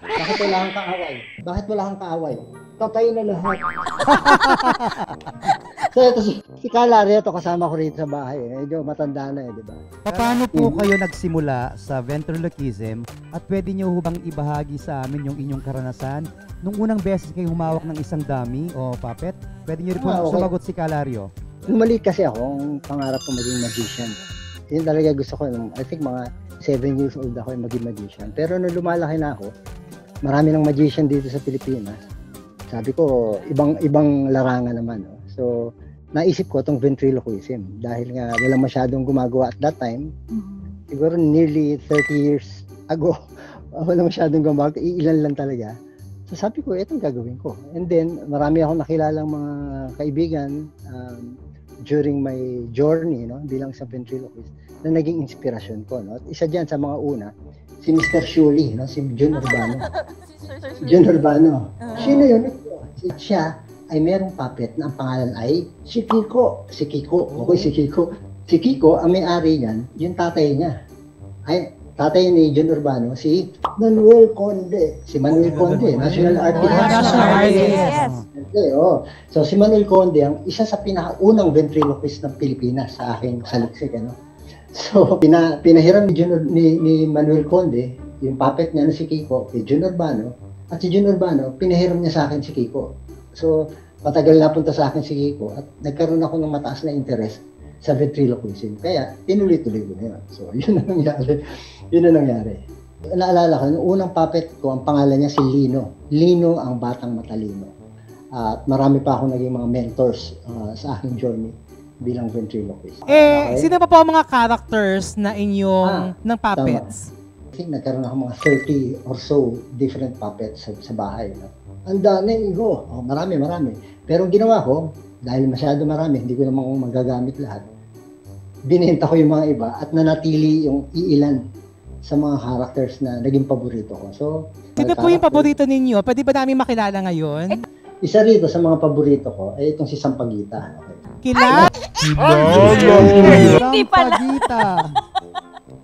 Bakit wala kang kaaway? Bakit wala kang kaaway? Tatay na lahat. So ito si Calario, ito kasama ko rito sa bahay. Medyo matanda na di ba? Paano po kayo nagsimula sa ventriloquism at pwede niyo hubang ibahagi sa amin yung inyong karanasan nung unang beses kayo humawak ng isang dummy o puppet? Pwede niyo rin po sumagot si Calario. Maliit kasi ako, ang pangarap ko maging magician. Yun talaga gusto ko. I think mga 7 years old ako yung maging magician. Pero nung lumalaki na ako, marami ng magician dito sa Pilipinas. Sabi ko, ibang larangan naman. No? So, naisip ko itong ventriloquism dahil nga wala masyadong gumagawa at that time. Siguro nearly 30 years ago, wala masyadong gumagawa. Ilan lang talaga. So sabi ko, itong gagawin ko. And then, marami akong nakilalang mga kaibigan during my journey, no, bilang sa ventriloquist, na naging inspirasyon ko. No? At isa dyan sa mga una, si Mr. Shuli, no? Si Jun Urbano. Jun Urbano. Sino yun? Siya ay merong puppet na ang pangalan ay si Kiko. Si Kiko. Okay, si Kiko. Si Kiko, ang may-ari niyan, yung tatay niya. Ay, tatay ni Jun Urbano, si Manuel Conde. Si Manuel Conde, National Artist. National Artist. Okay, oh. So si Manuel Conde ang isa sa pinakaunang ventriloquist ng Pilipinas sa aking saliksik, ano. So pinahiram ni Manuel Conde yung puppet niya na si Kiko kay Jun Urbano, at si Jun Urbano pinahiram niya sa akin si Kiko. So matagal na punta sa akin si Kiko at nagkaroon ako ng mataas na interest sa ventriloquism. Kaya tinuloy-tuloy ko na yun. So yun ang nangyari. Yun ang nangyari. Naalala ko, yung unang puppet ko, ang pangalan niya si Lino. Lino ang batang matalino. At marami pa ako naging mga mentors sa aking journey bilang ventriloquist. Okay? Sino pa po ang mga characters na inyong ng puppets? Tama. I think nagkaroon ako mga 30 or so different puppets sa bahay. No? Ang dami ko. Oh, marami. Pero ang ginawa ko, dahil masyado marami, hindi ko naman magagamit lahat. Binenta ko yung mga iba at nanatili yung iilan sa mga characters na naging paborito ko. So, sino po yung paborito ninyo? Pwede ba namin makilala ngayon? Isa rito sa mga paborito ko ay itong si Sampaguita. Okay. Kilala? Sampaguita.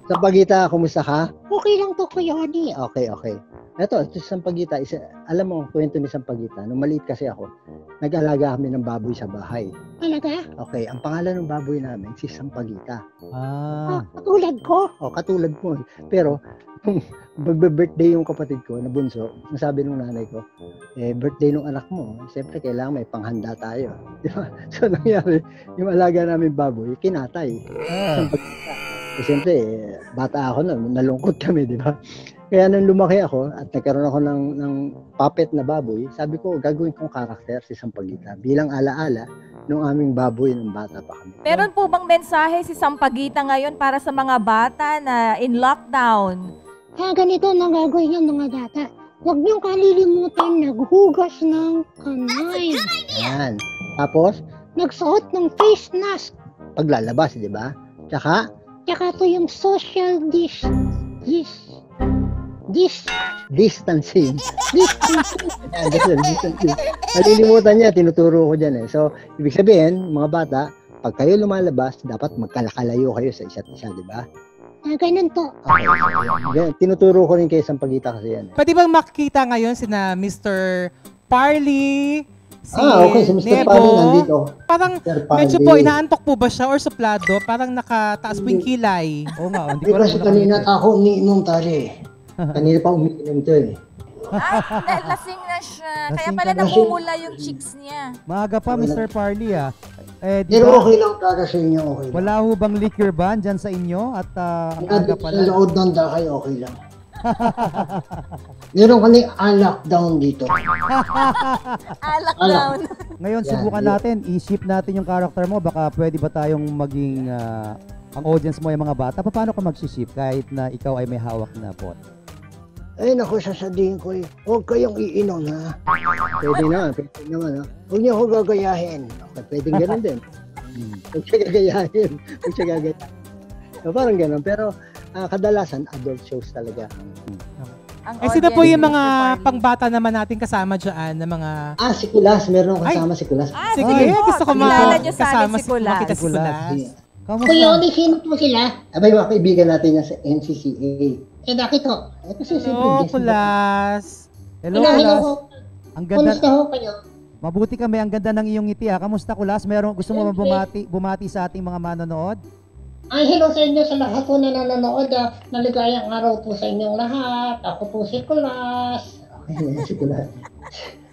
Sampaguita, kumusta ka? Okay lang to, Kuya Oni. Okay. Ito si Sampaguita, alam mo ang kwento ni Sampaguita, nung maliit kasi ako, nag-alaga kami ng baboy sa bahay. Talaga? Okay, ang pangalan ng baboy namin, si Sampaguita. Katulad ko? Katulad mo. Pero, magbe-birthday yung kapatid ko na bunso, nasabi nung nanay ko, birthday nung anak mo, siyempre kailangan may panghanda tayo. Di ba? So, nangyari, yung alaga namin baboy, kinatay. Sampaguita. Siyempre, bata ako na, nalungkot kami, di ba? Kaya nung lumaki ako at nagkaroon ako ng puppet na baboy, sabi ko, gagawin kong karakter si Sampaguita bilang alaala ng aming baboy ng bata pa kami. Meron po bang mensahe si Sampaguita ngayon para sa mga bata na in lockdown? Ganito na gagawin yung mga bata. Huwag niyong kalilimutan naghugas ng kamay. Yan. Tapos, nagsuot ng face mask. Paglalabas, di ba? Tsaka to yung social distancing. Malilimutan niya, tinuturo ko dyan eh. So, ibig sabihin, mga bata, pag kayo lumalabas, dapat magkalakalayo kayo sa isa't isa, di ba? Ganun po. Okay. Tinuturo ko rin kayo sa pagkita kasi yan. Pwede bang makikita ngayon sina Mr. Parley, si okay, si Mr. Nebo? Parley nandito. Parang medyo po, inaantok po ba siya or suplado? Parang nakataas po yung kilay. Oo nga, hindi Di ko kasi kanina ako umiinom tari. Kanina pa umiinom to eh. Ay, lasing na siya. Kaya pala namumula yung cheeks niya. Maaga pa, Mr. Parley ah. Pero okay lang para sa inyo, okay lang. Wala ho bang liquor ban dyan sa inyo? At ang aga pala. Sa load ng dakay, okay lang. Meron kami lockdown dito. Lockdown. Ngayon, subukan natin. I-ship natin yung character mo. Baka pwede ba tayong maging ang audience mo yung mga bata? Paano ka mag-ship kahit na ikaw ay may hawak na pot? Ay, naku, sasabihin ko eh. Huwag kayong iinom, ha? Pwede naman, ha? Huwag niyo ako gagayahin. Okay, pwedeng ganun din. Huwag siya gagayahin. So, parang ganun. Pero, kadalasan, adult shows talaga. Sino po yung mga pangbata naman natin kasama dyan na mga... Si Kulas. Meron kasama si Kulas. Sige, gusto ko makasama si Kulas. Kuya, sino po sila? Abay, mga kaibigan natin yan sa NCCA. Bakit ho? Hello, Kulas. Hello, Kulas. Ang ganda. Kumusta ho kayo? Mabuti kami, ang ganda ng iyong ngiti ha. Kamusta, Kulas? Gusto mo bumati sa ating mga manonood? Hello sa inyo sa lahat po na nanonood. Maligayang araw po sa inyong lahat. Ako po si Kulas. Okay, si Kulas.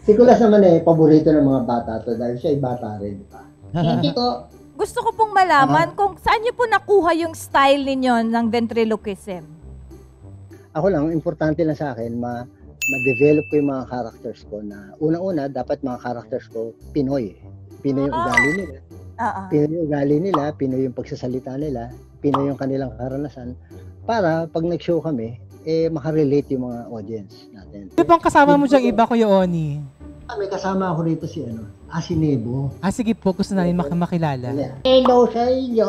Si Kulas naman paborito ng mga bata to dahil siya ay bata rin. Hindi ko. Gusto ko pong malaman kung saan niyo po nakuha yung style ninyo ng ventriloquism. Ako lang, importante lang sa akin, ma-develop ko yung mga characters ko na unang-una, dapat mga characters ko, Pinoy. Pinoy yung ugali nila. Pinoy yung ugali nila, Pinoy yung pagsasalita nila, Pinoy yung kanilang karanasan, para pag nag-show kami, makarelate yung mga audience natin. Ano bang kasama mo diyang iba, Kuya Oni? May kasama ako rito si Nebo. Sige po, gusto namin makilala. Hello sa inyo.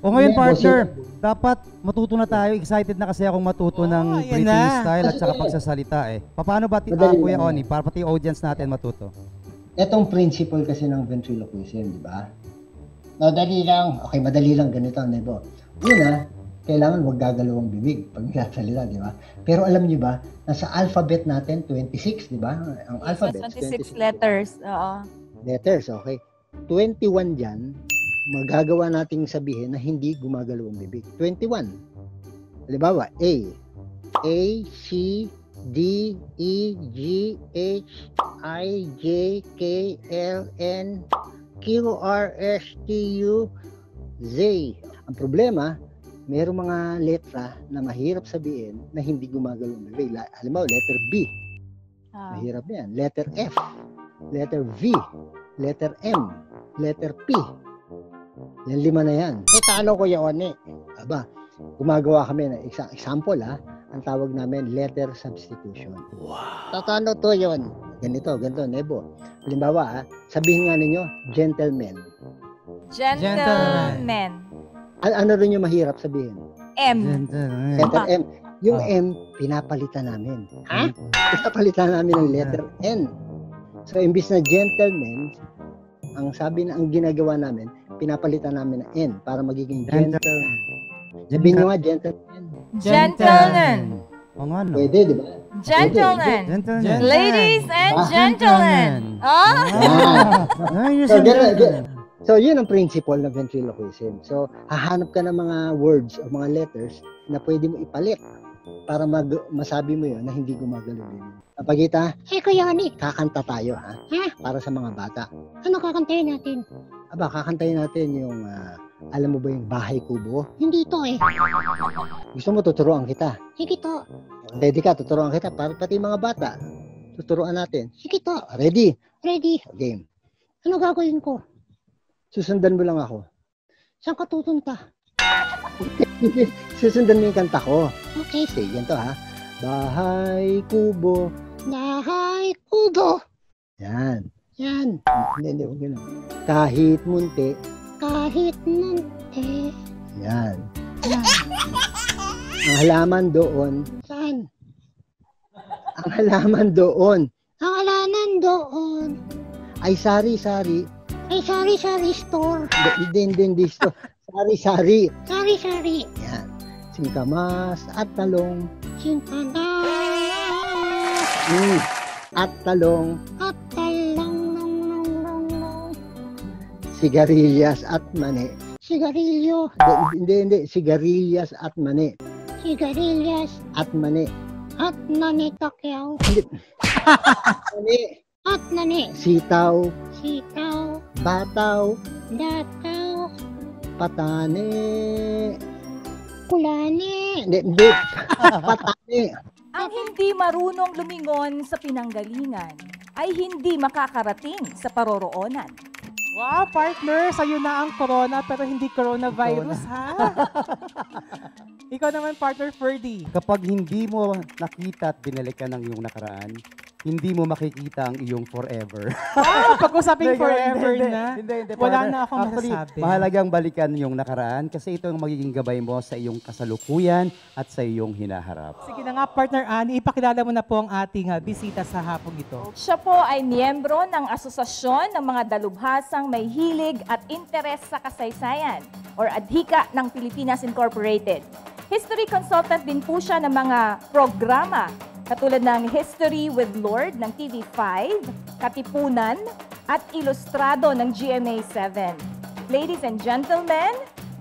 O ngayon, partner, dapat matuto na tayo. Excited na kasi akong matuto ng breathing style at saka pagsasalita eh. Paano ba, Kuya Oni, para pati audience natin matuto? Etong principle kasi ng ventriloquism, di ba? Madali lang. Okay, madali lang ganito, Nebo. Una, kailangan wag gagalaw ang bibig pag nagsasalita, di ba? Pero alam niyo ba, nasa alphabet natin, 26, di ba? Ang alphabet, 26 letters. Letters, okay. 21 dyan, magagawa nating sabihin na hindi gumagalaw ang bibig. 21. Halimbawa, A, C, D, E, G, H, I, J, K, L, N, Q, R, S, T, U, Z. Ang problema, mayroong mga letra na mahirap sabihin na hindi gumagalaw ang bibig. Halimbawa, letter B. Mahirap yan. Letter F. Letter V. Letter M. Letter P. Yan 5 na yan. Talo ko yun Aba, gumagawa kami ng example ang tawag namin letter substitution. Wow. Tatano to yun. Ganito, Nebo. Halimbawa, sabihin nga ninyo, gentleman. Gentleman. Ano rin yung mahirap sabihin? M. Letter M. Yung M, pinapalitan namin. Pinapalitan namin ng letter N. So, imbis na gentleman, ang ginagawa namin, pinapalitan namin ng N para magiging gentleman. Sabihin nyo nga, gentleman. Gentleman. Pwede, di ba? Gentlemen. Ladies and gentlemen. So, yun ang principle ng ventriloquism. So, hahanap ka ng mga words o mga letters na pwede mo ipalit para masabi mo yun na hindi gumagalaw yun. Kapag Kuya Oni, kakanta tayo, para sa mga bata. Ano kakantayin natin? Aba, kakantayin natin yung, alam mo ba yung Bahay Kubo? Hindi to Gusto mo tuturuan kita? Sige to. Ready ka, tuturuan kita para pati mga bata. Tuturuan natin. Sige to. Ready? Ready. Game. Ano gagawin ko? Susundan mo lang ako. Saan ka tutunta? Susundan mo yung kanta ko. Okay. Sige, ganito Bahay kubo, Bahay kubo. Yan. Yan. Hindi, huwag yun. Kahit munti. Kahit munti. Yan. Ang halaman doon. Saan? Ang halaman doon. Ang halaman doon. Ay sari-sari. Ay sari-sari store. Hindi store. Sari-sari. Sari-sari. Yan. Singkamas at talong. Singkamas. At talong. At talong. Sigarilyas at mani. Sigarilyo. Hindi. Sigarilyas at mani. Sigarilyas at mani. At mani takyaw. Mani. At mani. Sitaw. Sitaw. Bataw. Bataw. Patane. Kulane. Hindi. Patane. Ang hindi marunong lumingon sa pinanggalingan ay hindi makakarating sa paroroonan. Wow, partner, sa'yo na ang corona pero hindi coronavirus, ha? Ikaw naman, partner Ferdy. Kapag hindi mo nakita at binalikan ang iyong nakaraan, hindi mo makikita ang iyong forever. Pag-usapin forever na. Hindi, wala partner. na akong Actually, masasabi. mahalagang balikan yung nakaraan kasi ito ang magiging gabay mo sa iyong kasalukuyan at sa iyong hinaharap. Sige na nga, partner Annie, ipakilala mo na po ang ating bisita sa hapong ito. Siya po ay miyembro ng Asosasyon ng mga Dalubhasang May Hilig at Interes sa Kasaysayan or ADHICA ng Pilipinas Incorporated. History consultant din po siya ng mga programa katulad ng History with Lord ng TV5, Katipunan, at Ilustrado ng GMA7. Ladies and gentlemen,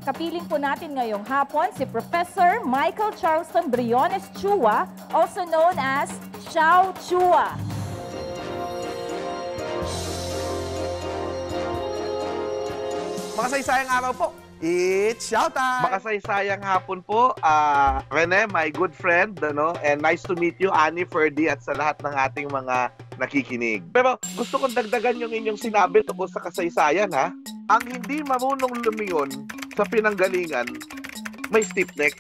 kapiling po natin ngayong hapon si Professor Michael Charleston Briones Chua, also known as Xiao Chua. Makasaysayang araw po. It's showtime! Makasaysayang hapon po. Rene, my good friend, and nice to meet you, Annie, Ferdy, at sa lahat ng ating mga nakikinig. Pero gusto kong dagdagan yung inyong sinabi tungkol sa kasaysayan, ha? Ang hindi marunong lumingon sa pinanggalingan, may stiff neck.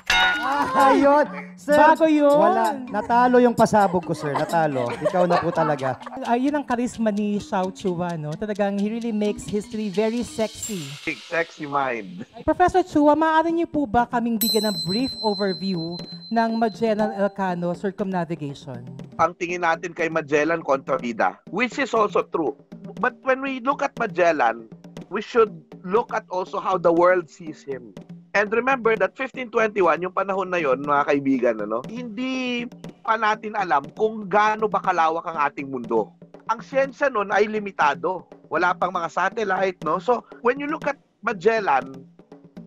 Ayun! Sir, bago yun. Wala. Natalo yung pasabog ko, sir. Natalo. Ikaw na po talaga. Yun ang charisma ni Xiao Chua, no? Talagang he really makes history very sexy. Sexy mind. Professor Chua, maaari niyo po ba kaming bigyan ng brief overview ng Magellan-Elcano Circumnavigation? Ang tingin natin kay Magellan kontrabida, which is also true. But when we look at Magellan, we should look at also how the world sees him. And remember that 1521, yung panahon na yon, mga kaibigan, hindi pa natin alam kung gaano ba kalawak ang ating mundo. Ang siyensya nun ay limitado. Wala pang mga satellite, no? So, when you look at Magellan,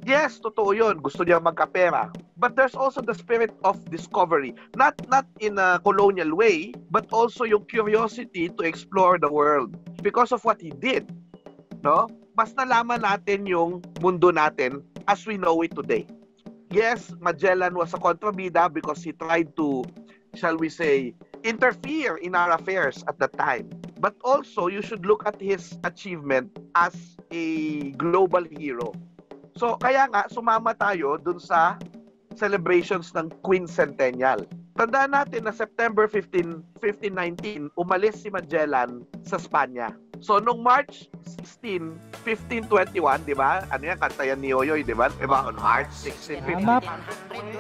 yes, totoo yun. Gusto niya magkapera. But there's also the spirit of discovery. Not in a colonial way, but also yung curiosity to explore the world. Because of what he did, no? Mas nalaman natin yung mundo natin as we know it today. Yes, Magellan was a kontrabida because he tried to, shall we say, interfere in our affairs at that time. But also, you should look at his achievement as a global hero. So, kaya nga, sumama tayo dun sa celebrations ng Quincentennial. Tandaan natin na September 15, 1519, umalis si Magellan sa Spanya. So, nung March 16, 1521, di ba? Ano yan? Kanta yan ni Yoyoy, di ba? Diba? On March 16, 1521.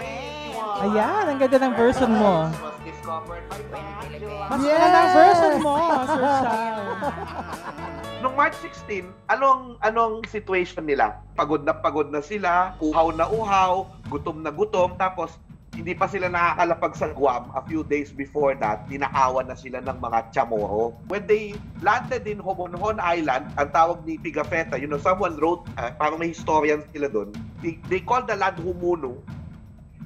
Ayan, ang ganda ng version mo. Mas ganda ng version mo, Sir Xiao. Nung March 16, anong situation nila? Pagod na sila, uhaw na uhaw, gutom na gutom, tapos hindi pa sila nakakalapag sa Guam. A few days before that, ninakawan na sila ng mga Chamorro. When they landed in Homonhon Island, ang tawag ni Pigafetta, someone wrote, parang may historian sila doon, they called the land Humuno.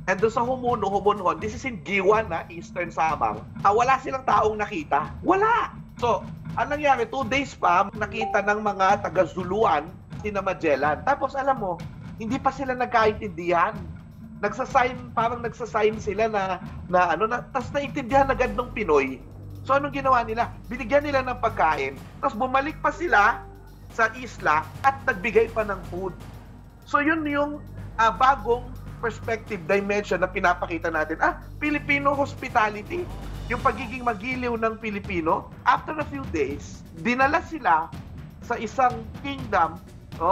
And doon sa Homonhon, this is in Giwan, Eastern Samar, wala silang taong nakita. Wala! So, anong nangyari? 2 days pa, nakita ng mga taga-Zuluan sina Magellan. Tapos alam mo, hindi pa sila nagkaintindihan. Parang nagsasign sila tapos naintindihan agad ng Pinoy. So anong ginawa nila? Binigyan nila ng pagkain, tapos bumalik pa sila sa isla at nagbigay pa ng food. So yun yung bagong perspective dimension na pinapakita natin. Filipino hospitality. yung pagiging magiliw ng Pilipino. After a few days, dinala sila sa isang kingdom,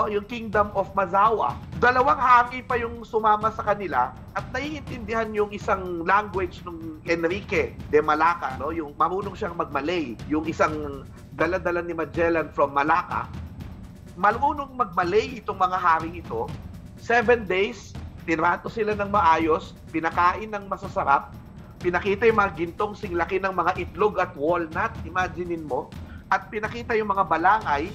yung Kingdom of Mazawa. 2 hari pa yung sumama sa kanila at naiintindihan yung isang language ng Enrique de Malacca, yung marunong siyang mag-Malay. Yung isang dala-dala ni Magellan from Malacca, marunong mag-Malay itong mga haring ito. 7 days, tinrato sila ng maayos, pinakain ng masasarap, pinakita yung mga gintong singlaki ng mga itlog at walnut, imaginein mo, at pinakita yung mga balangay,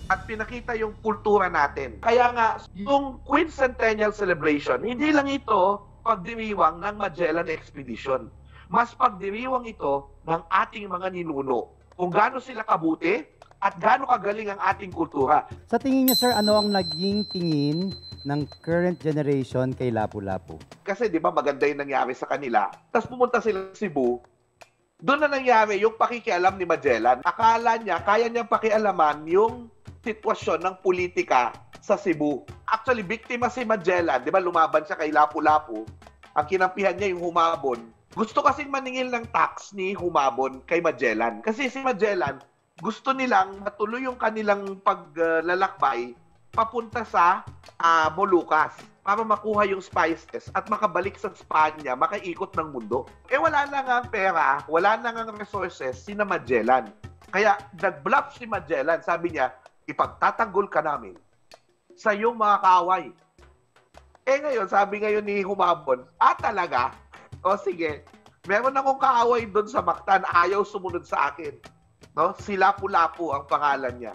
at pinakita yung kultura natin. Kaya nga, yung quincentennial celebration, hindi lang ito pagdiriwang ng Magellan Expedition. Mas pagdiriwang ito ng ating mga ninuno. Kung gaano sila kabuti at gaano kagaling ang ating kultura. Sa tingin niyo, sir, ano ang naging tingin ng current generation kay Lapu-Lapu? Kasi di ba maganda yung nangyari sa kanila. Tapos pumunta sila sa Cebu. Doon na nangyari yung pakikialam ni Magellan. Akala niya, kaya niyang pakialaman yung sitwasyon ng politika sa Cebu. Actually, biktima si Magellan. Di ba lumaban siya kay Lapu-Lapu. Ang kinampihan niya yung Humabon. Gusto kasing maningil ng tax ni Humabon kay Magellan. Kasi si Magellan, gusto nilang matuloy yung kanilang paglalakbay papunta sa Molucas para makuha yung spices at makabalik sa Spanya, makaikot ng mundo. Wala na nga pera, wala na nga resources si Magellan. Kaya nag-bluff si Magellan, sabi niya, ipagtatanggol ka namin sa iyong mga kaaway. Ngayon, sabi ngayon ni Humabon, talaga? O sige, meron akong kaaway doon sa Mactan, ayaw sumunod sa akin. Si Lapu-Lapu ang pangalan niya.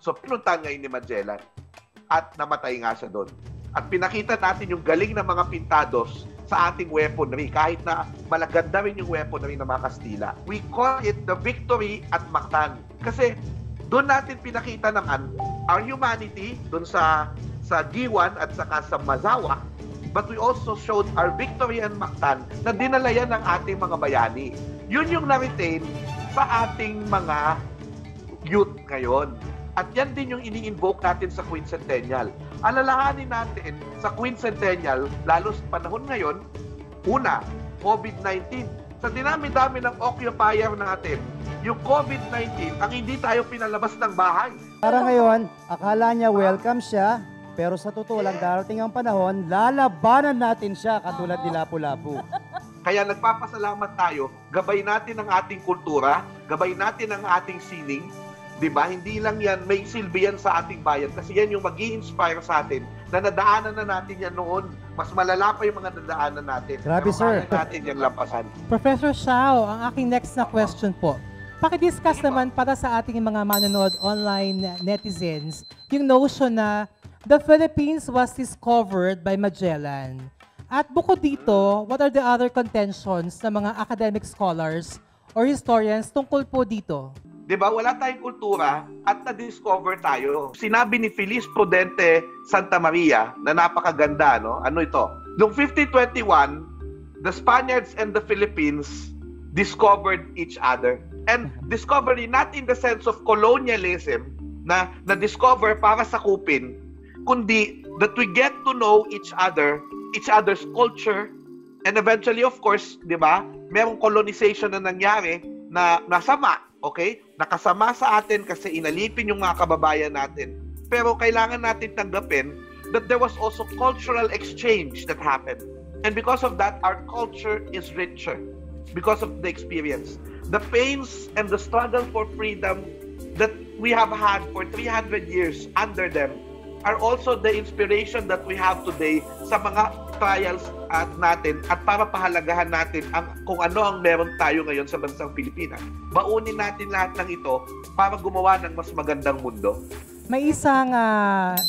So, pinuntahan ngayon ni Magellan at namatay nga siya doon. At pinakita natin yung galing ng mga pintados sa ating weaponry, kahit na malaganda rin yung weaponry ng mga Kastila. We call it the victory at Mactan. Kasi doon natin pinakita naman our humanity doon sa Diwan at saka sa Mazawa, but we also showed our victory and Mactan na dinala yan ng ating mga bayani. Yun yung na-retain sa ating mga youth ngayon. At yan din yung ini-invoke natin sa Quincentennial. Alalahanin natin sa Quincentennial, lalo sa panahon ngayon, una, COVID-19. Sa dinami-dami ng occupier natin, yung COVID-19 ang hindi tayo pinalabas ng bahay. Para ngayon, akala niya welcome siya, pero sa totoo lang darating ang panahon, lalabanan natin siya katulad ni Lapu-Lapu. Kaya nagpapasalamat tayo, gabay natin ang ating kultura, gabay natin ang ating sining, di ba? Hindi lang yan, may silbi yan sa ating bayan kasi yan yung mag-i-inspire sa atin na nadaanan na natin yan noon. Mas malala pa yung mga nadaanan natin. Grabe, sir. Kaya natin yan lampasan. Professor Shao, ang aking next na question po. Paki-discuss naman para sa ating mga manonood online netizens yung notion na the Philippines was discovered by Magellan. At bukod dito, what are the other contentions ng mga academic scholars or historians tungkol po dito? Diba, wala tayong kultura at na-discover tayo. Sinabi ni Feliz Prudente Santa Maria na napakaganda, no? Ano ito? Noong 1521, the Spaniards and the Philippines discovered each other. And discovery not in the sense of colonialism na na-discover para sakupin, kundi that we get to know each other's culture, and eventually, of course, di ba, merong colonization na nangyari na nasama, okay? Nakasama sa atin kasi inalipin yung mga kababayan natin. Pero kailangan natin tanggapin that there was also cultural exchange that happened. And because of that, our culture is richer because of the experience. The pains and the struggle for freedom that we have had for 300 years under them are also the inspiration that we have today sa mga trials natin at para pahalagahan natin kung ano ang meron tayo ngayon sa bansang Pilipinas. Baunin natin lahat ng ito para gumawa ng mas magandang mundo. May isang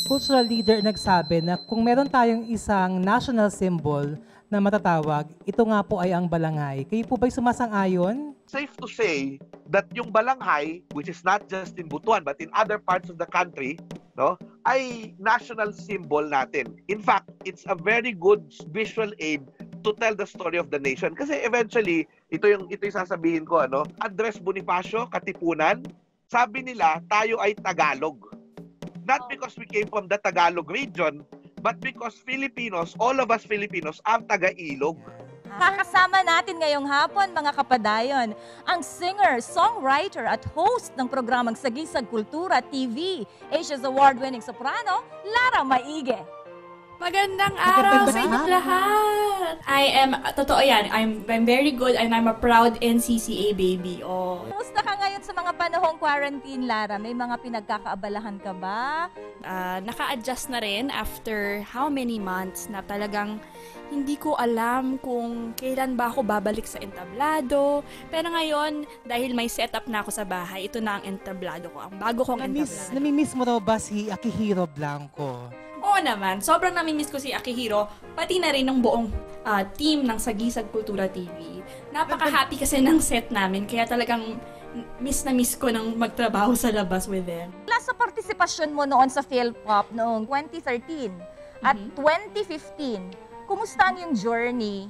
cultural leader nagsabi na kung meron tayong isang national symbol na matatawag, ito nga po ay ang balanghay. Kayo po ba'y sumasang-ayon? Safe to say that yung balanghay, which is not just in Butuan but in other parts of the country, no, ay national symbol natin. In fact, it's a very good visual aid to tell the story of the nation. Kasi eventually, ito yung sasabihin ko, Andres Bonifacio, Katipunan, sabi nila, tayo ay Tagalog. Not because we came from the Tagalog region, but because Filipinos, all of us Filipinos, are taga-Ilog. Kakasama natin ngayong hapon, mga kapadayon, ang singer, songwriter at host ng programang Sagisag Kultura TV, Asia's award-winning soprano, Lara Maige. Magandang araw sa inyo lahat! Totoo yan, I'm very good and I'm a proud NCCA baby. Oh. Kumusta ka ngayon sa mga panahong quarantine, Lara? May mga pinagkakaabalahan ka ba? Naka-adjust na rin after how many months na talagang hindi ko alam kung kailan ba ako babalik sa entablado. Pero ngayon, dahil may setup na ako sa bahay, ito na ang entablado ko, ang bago kong entablado. Namimiss mo daw ba si Akihiro Blanco? Oo naman, sobrang namimiss ko si Akihiro, pati na rin ng buong team ng Sagisag Kultura TV. Napaka-happy kasi ng set namin, kaya talagang miss na miss ko ng magtrabaho sa labas with them. Sa partisipasyon mo noon sa Philpop noong 2013 at 2015, kumusta ang yung journey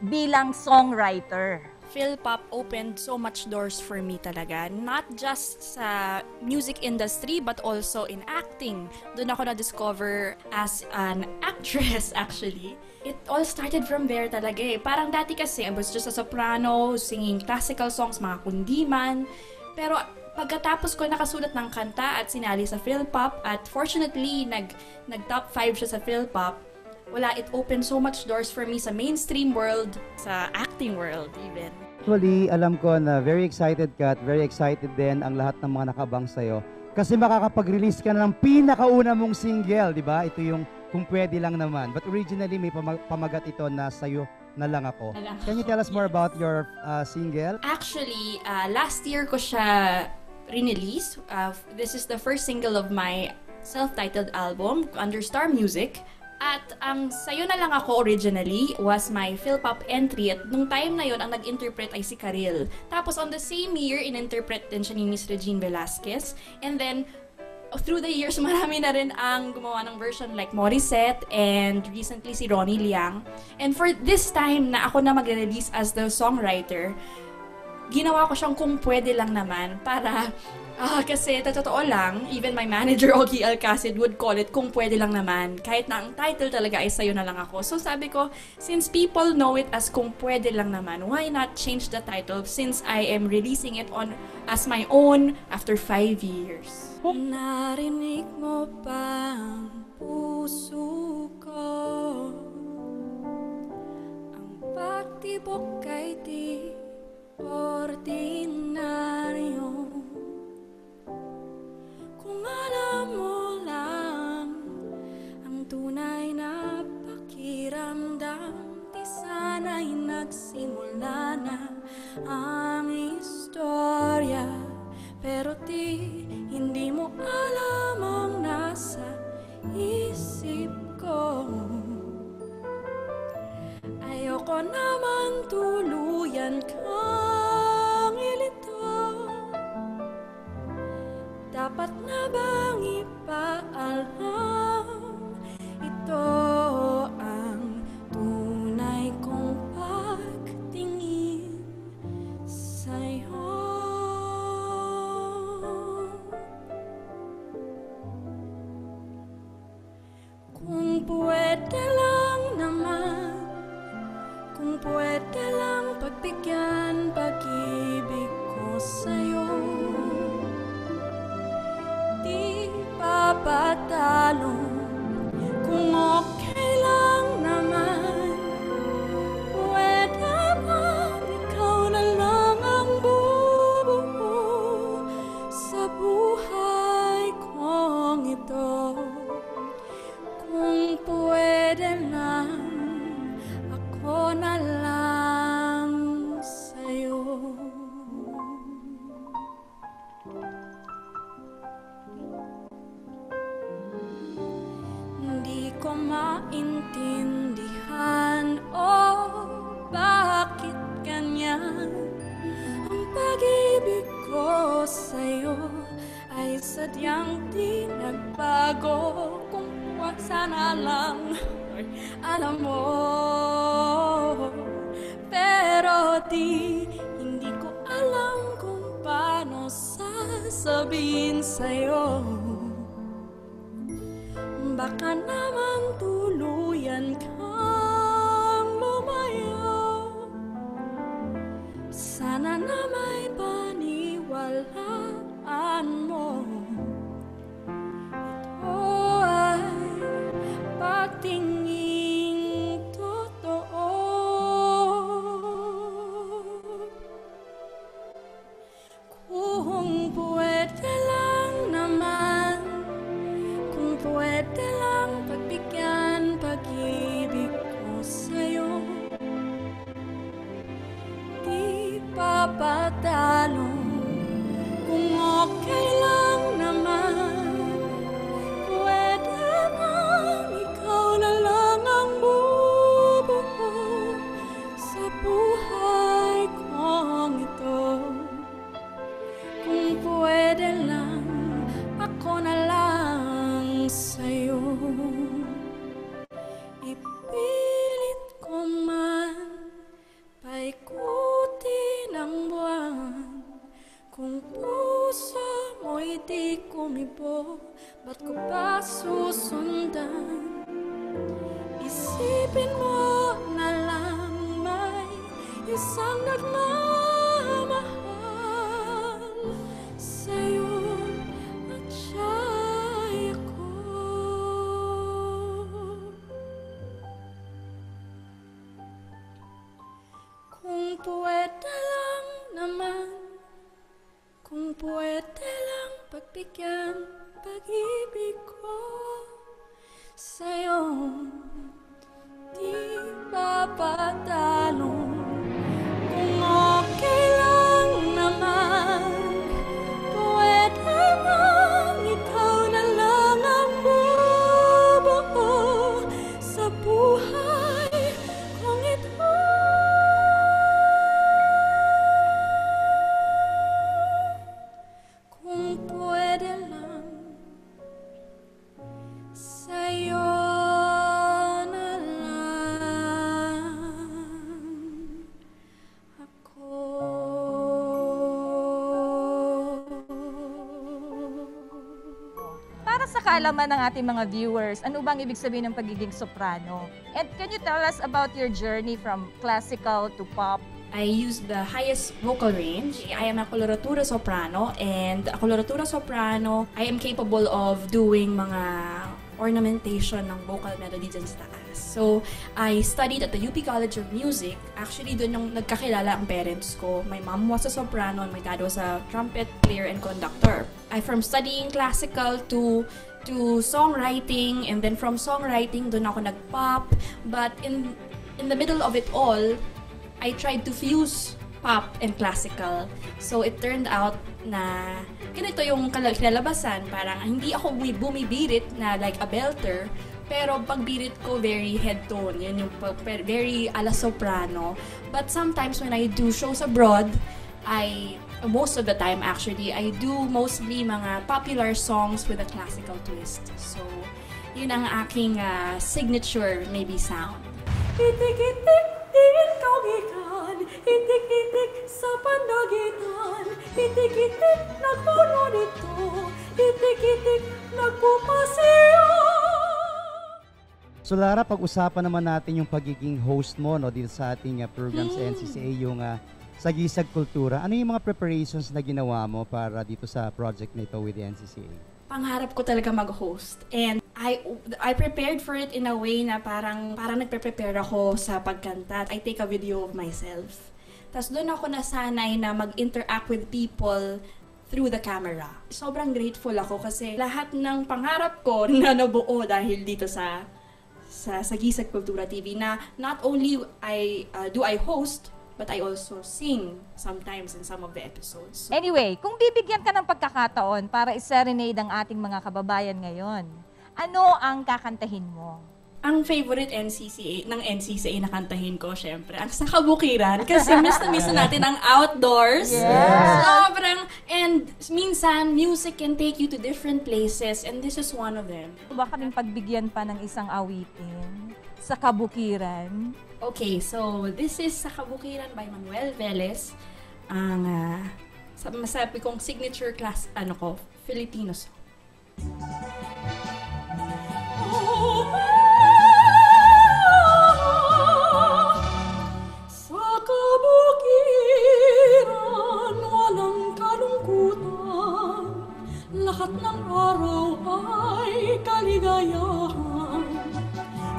bilang songwriter? Philpop opened so much doors for me talaga. Not just sa music industry, but also in acting. Doon ako na-discover as an actress, actually. It all started from there talaga eh. Parang dati kasi, I was just a soprano, singing classical songs, mga kundiman. Pero pagkatapos ko nakasulat ng kanta at sinali sa Philpop, at fortunately, nag-top 5 siya sa Philpop, it opened so much doors for me sa mainstream world, sa acting world even. Actually, alam ko na very excited ka at very excited din ang lahat ng mga nakabang sa'yo. Kasi makakapag-release ka na ng pinakauna mong single, di ba? Ito yung Kung Pwede Lang Naman. But originally, may pamagat ito na Sa'yo na Lang Ako. Can you tell us more about your single? Actually, last year ko siya rinelease. This is the first single of my self-titled album under Star Music. At ang Sa'yo na Lang Ako originally was my Philpop entry at nung time na yon ang nag-interpret ay si Karil. Tapos on the same year, in-interpret din siya ni Miss Regine Velasquez. And then, through the years, marami na rin ang gumawa ng version like Morissette and recently si Ronnie Liang. And for this time na ako na mag-release as the songwriter, ginawa ko siyang Kung Pwede Lang Naman para kasi totoo lang, even my manager Ogie Alcacid would call it Kung Pwede Lang Naman, kahit na ang title talaga ay Sa'yo na Lang Ako. So sabi ko, since people know it as Kung Pwede Lang Naman, why not change the title since I am releasing it as my own after 5 years. Narinig mo ba ang puso ko? Ang pagtibok kay di ordinaryo. Kung alam mo lang ang tunay na pakiramdam, di sana'y nagsimula na ang istorya. Pero hindi mo alam ang nasa isip ko. Ayoko naman tuluyan kang ilito. Dapat na bang ipaalam? Ito ang tunay kong pagtingin sa'yo. Kung pwede lang naman, kung pwede lang pagbigyan pag-ibig ko sa'yo. Di papatalo kung okay lang naman. Pwede bang ikaw na lang ang bubuo sa buhay kong ito? Kung pwede lang, ako na lang sa'yo. Hindi ko maintindihan bakit ganyan ang pag-ibig ko sa'yo ay sadyang di nagbago. Kung sana lang alam mo, pero hindi ko alam kung paano sasabihin sa'yo. Baka naman tuluyan kang lumayo. mapapatalong. Kung okay lang naman, pwede bang ikaw na lang ang bubuo sa buhay kong ito? Kung pwede lang, ako na lang sa'yo. Ipilit ko man paikutin ang buwan. Kung puso mo'y di kumibo, ba't ko pa susundan? Isipin mo na lang may isang nagmamahal sa'yo at siya'y ako. Kung pwede lang naman, kung pwede lang pagbigyan pag-ibig ko sa'yo, di papatalong. Kung okay lang naman, pwede bang ikaw na lang ang bubuo sa buhay kong ito? Kung pwede lang, sa'yo na lang ako. Para sa kaalaman ng ating mga viewers, ano bang ibig sabihin ng pagiging soprano? And can you tell us about your journey from classical to pop? I use the highest vocal range. I am a coloratura soprano, and a coloratura soprano, I am capable of doing mga ornamentation ng vocal melody dyan sa taas. So, I studied at the UP College of Music. Actually, doon yung nagkakilala ang parents ko. My mom was a soprano and my dad was a trumpet player and conductor. I from studying classical to songwriting, and then from songwriting, doon ako nag-pop. But in the middle of it all, I tried to fuse pop and classical. So it turned out na ganito yung kinalabasan. Parang hindi ako bumibirit na like a belter, pero pagbirit ko very head tone. Yun yung very ala soprano. But sometimes when I do shows abroad, most of the time actually, I do mostly mga popular songs with a classical twist. So yun ang aking signature maybe sound. Itik-itik din kawikan, itik-itik sa pandagitan, itik-itik nagpuno nito, itik-itik nagpupasiyo. So Lara, pag-usapan naman natin yung pagiging host mo no, dito sa ating program sa NCCA, yung Sagisag Kultura. Ano yung mga preparations na ginawa mo para dito sa project na ito with the NCCA? Pangarap ko talaga mag-host. And I prepared for it in a way na parang nagpe-prepare ako sa pagkanta. I take a video of myself. Tapos doon ako nasanay na mag-interact with people through the camera. Sobrang grateful ako kasi lahat ng pangarap ko na nabuo dahil dito sa Sagisag Kultura TV na not only do I host, but I also sing sometimes in some of the episodes. Anyway, kung bibigyan ka ng pagkakataon para i-serenade ang ating mga kababayan ngayon, ano ang kakantahin mo? Ang favorite NCCA na kantahin ko, syempre, ang Sa Kabukiran. Kasi miss na natin ang outdoors. Yes. Sobrang, and minsan, music can take you to different places, and this is one of them. Baka rin pagbigyan pa ng isang awitin, Sa Kabukiran. Okay, so this is Sa Kabukiran by Manuel Velez. Ang masabi kong signature class, Filipino song. Sa kabukiran, walang kalungkutan, lahat ng araw ay kaligayahan.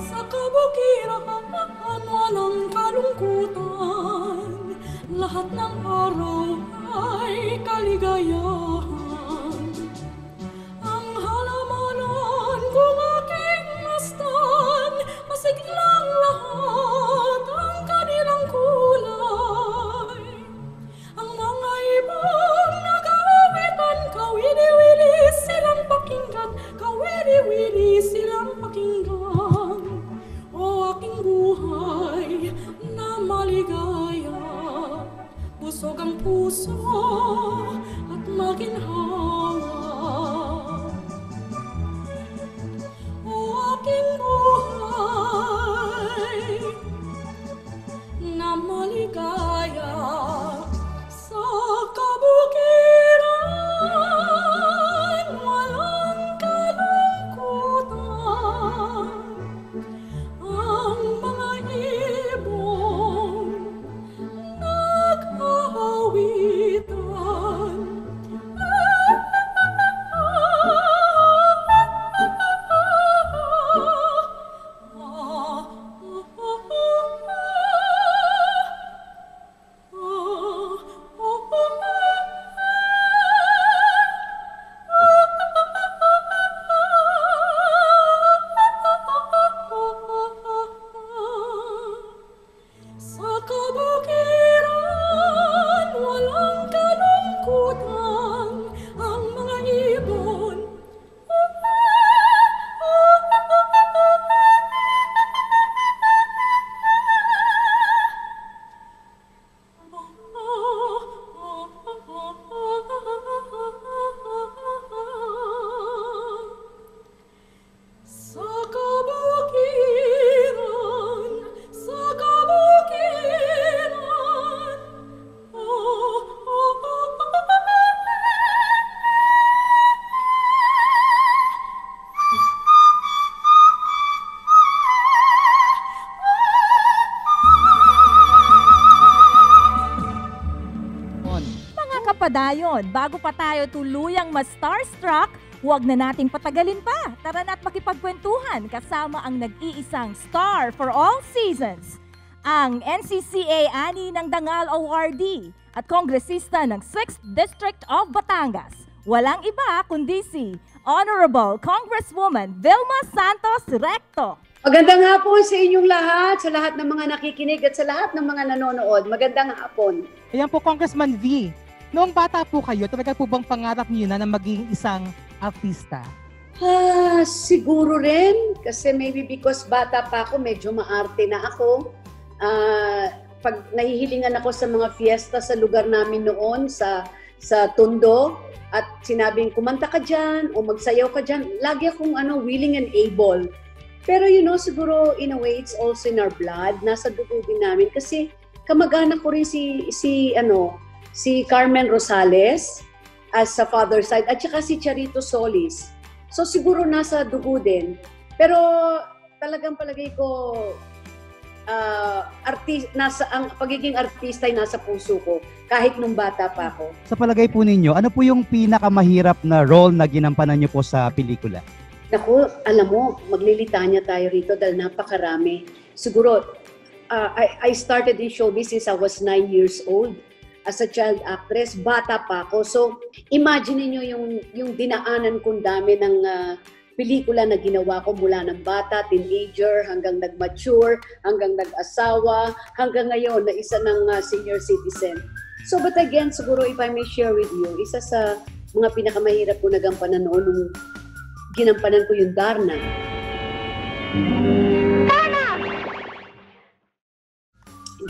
Sa kabukiran, walang kalungkutan, lahat ng araw ay kaligayahan. Ang halamanan kung aking mastan, masiglang lahat ang kanilang kulay. Ang mga busog ang puso at maginhawa. O aking buhay na maligaya sa kabukiran, walang kalungkutan. Ang mga ibon nag-aawitan. Sa kabukiran, walang kalungkutan. Ang mga ibon sa kabukiran, sa kabukiran. Mga kapadayon, bago pa tayo tuluyang ma-starstruck, huwag na nating patagalin pa. Tara na't makipagkwentuhan kasama ang nag-iisang star for all seasons, ang NCCA Ani ng Dangal Awardee at kongresista ng 6th District of Batangas. Walang iba kundi si Honorable Congresswoman Vilma Santos Recto. Magandang hapon sa inyong lahat, sa lahat ng mga nakikinig at sa lahat ng mga nanonood. Magandang hapon. Ayan po, Congressman V. Noong bata po kayo, talaga po bang pangarap niyo na maging isang artista? Siguro rin. Kasi maybe because bata pa ako, medyo maarte na ako. Pag nahihilingan ako sa mga fiesta sa lugar namin noon, sa Tondo, at sinabing kumanta ka dyan o magsayaw ka dyan, lagi akong willing and able. Pero siguro in a way, it's also in our blood. Nasa dugo din namin. Kasi kamag-anak ko rin si Carmen Rosales as sa father's side at saka si Charito Solis. So siguro nasa dugo din. Pero talagang palagay ko ang pagiging artista ay nasa puso ko kahit nung bata pa ako. Sa palagay po ninyo, ano po yung pinakamahirap na role na ginampanan niyo po sa pelikula? Naku, alam mo, maglilitanya tayo rito dahil napakarami. Siguro, I started in showbiz since I was 9 years old. As a child actress, bata pa ako. So, imagine niyo yung dinaanan kong dami ng pelikula na ginawa ko mula ng bata, teenager, hanggang nag-mature, hanggang nag-asawa, hanggang ngayon na isa ng senior citizen. So, but again, siguro if I may share with you, isa sa mga pinakamahirap ko nagampanan noon nung ginampanan ko yung Darna.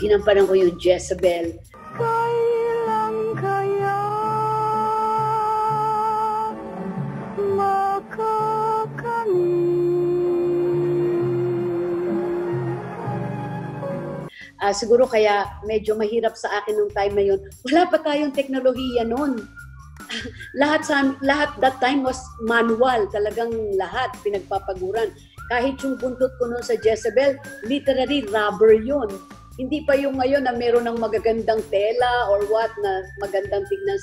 Ginampanan ko yung Jezebel. Kailan kaya siguro kaya medyo mahirap sa akin nung time na yun. Wala pa tayong teknolohiya noon. lahat that time was manual. Talagang lahat pinagpapaguran. Kahit yung buntot ko noon sa Jezebel, literally rubber yun. Hindi pa yung ngayon na meron ng magagandang tela or what na magandang tignan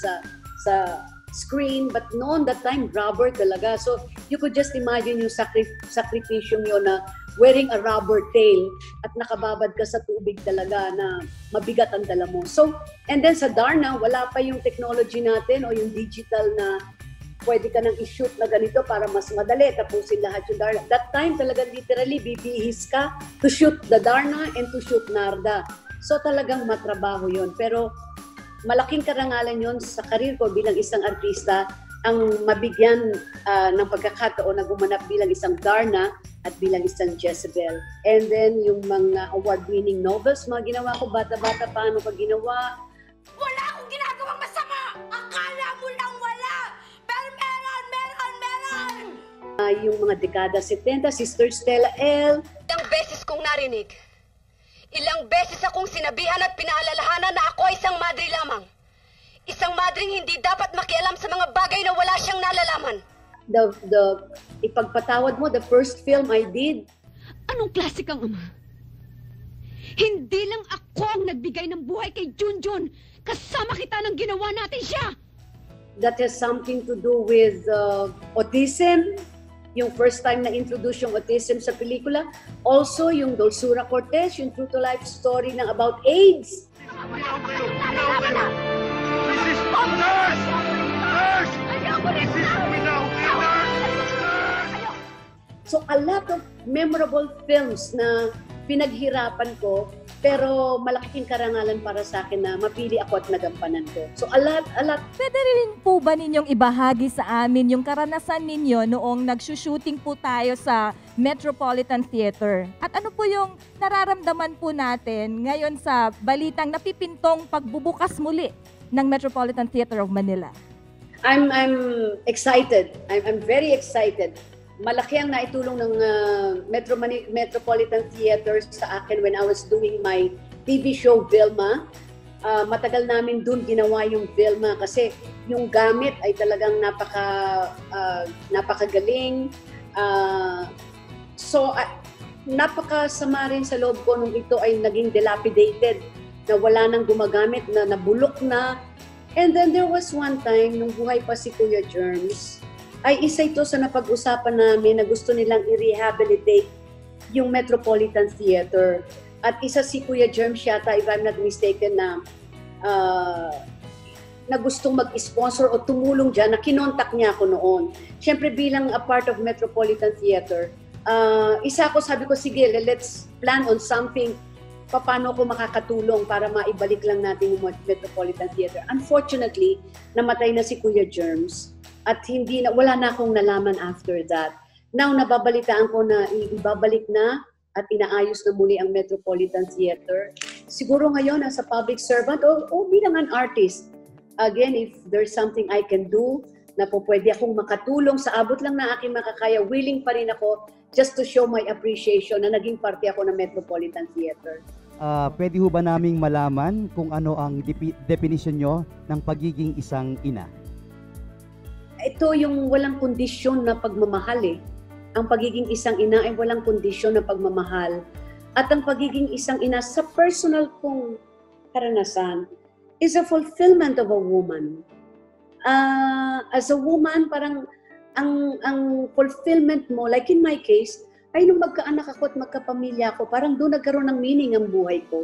sa screen. But noon, that time, rubber talaga. So, you could just imagine yung sakripisyo yun na wearing a rubber tail at nakababad ka sa tubig talaga na mabigat ang dala mo. So, and then sa Darna, wala pa yung technology natin o yung digital na pwede ka nang i-shoot na ganito para mas madali, tapusin lahat yung Darna. That time talaga literally bibihis ka to shoot the Darna and to shoot Narda. So talagang matrabaho yun. Pero malaking karangalan yun sa karir ko bilang isang artista ang mabigyan ng pagkakataon na gumanap bilang isang Darna at bilang isang Jezebel. And then yung mga award-winning novels, mga ginawa ko, bata-bata paano pa ginawa. Wala yung mga dekada 70, Sister Stella L. Ilang beses kong narinig. Ilang beses akong sinabihan at pinaalalahanan na ako ay isang madre lamang. Isang madring hindi dapat makialam sa mga bagay na wala siyang nalalaman. Ipagpatawad mo, the first film I did. Anong klase kang ama? Hindi lang ako ang nagbigay ng buhay kay Junjun. Kasama kita nang ginawa natin siya. That has something to do with autism. Yung first time na-introduce yung autism sa pelikula. Also, yung Dulzura Cortez, yung true-to-life story ng about AIDS. So, a lot of memorable films na pinaghirapan ko, pero malaking karangalan para sa akin na mapili ako at nagampanan ko. So, a lot. Pwede rin po ba ninyong ibahagi sa amin yung karanasan ninyo noong nagsushooting po tayo sa Metropolitan Theater? At ano po yung nararamdaman po natin ngayon sa balitang napipintong pagbubukas muli ng Metropolitan Theater of Manila? I'm excited. I'm very excited. Malaki ang naitulong ng Metropolitan Theater sa akin when I was doing my TV show Vilma. Matagal namin dun ginawa yung Vilma kasi yung gamit ay talagang napakagaling. So napakasama rin sa loob ko nung ito ay naging dilapidated, na wala nang gumagamit, na nabulok na. And then there was one time nung buhay pa si Kuya Germs, ay isa ito sa napag-usapan namin na gusto nilang i-rehabilitate yung Metropolitan Theater. At isa si Kuya Germs yata, if I'm not mistaken, na gustong mag-sponsor o tumulong dyan, na kinontak niya ako noon. Siyempre bilang a part of Metropolitan Theater, isa ako, sabi ko, sige, let's plan on something. Paano ko makakatulong para maibalik lang natin yung Metropolitan Theater. Unfortunately, namatay na si Kuya Germs. At wala na akong nalaman after that. Now, nababalitaan ko na ibabalik na at inaayos na muli ang Metropolitan Theater. Siguro ngayon, as a public servant o bilang an artist, again, if there's something I can do na po pwede akong makatulong sa abot lang na aking makakaya, willing pa rin ako just to show my appreciation na naging parte ako ng Metropolitan Theater. Pwede ho ba naming malaman kung ano ang definition nyo ng pagiging isang ina? Ito yung walang kondisyon na pagmamahal eh. Ang pagiging isang ina ay walang kondisyon na pagmamahal. At ang pagiging isang ina sa personal kong karanasan is a fulfillment of a woman. As a woman, parang ang fulfillment mo, like in my case, ay nung magkaanak ako at magkapamilya ako, parang doon nagkaroon ng meaning ang buhay ko.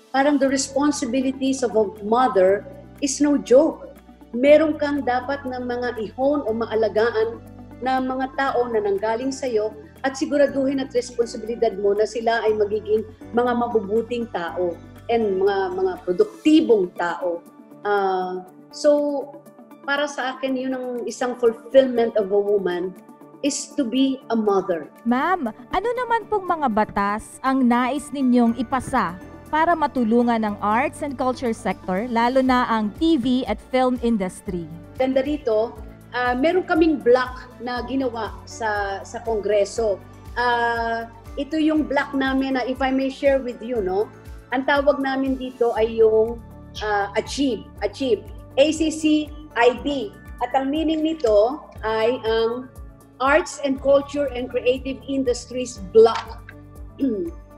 Parang the responsibilities of a mother is no joke. Meron kang dapat ng mga ihon o maalagaan na mga tao na nanggaling sa'yo at siguraduhin at responsibilidad mo na sila ay magiging mga mabubuting tao and mga produktibong tao. So, para sa akin, yun ang isang fulfillment of a woman is to be a mother. Ma'am, ano naman pong mga batas ang nais ninyong ipasa para matulungan ng arts and culture sector, lalo na ang TV at film industry? Ganda rito, meron kaming block na ginawa sa Kongreso. Ito yung block namin na if I may share with you, no? Ang tawag namin dito ay yung Achieve, ACC-ID. At ang meaning nito ay ang Arts and Culture and Creative Industries Block.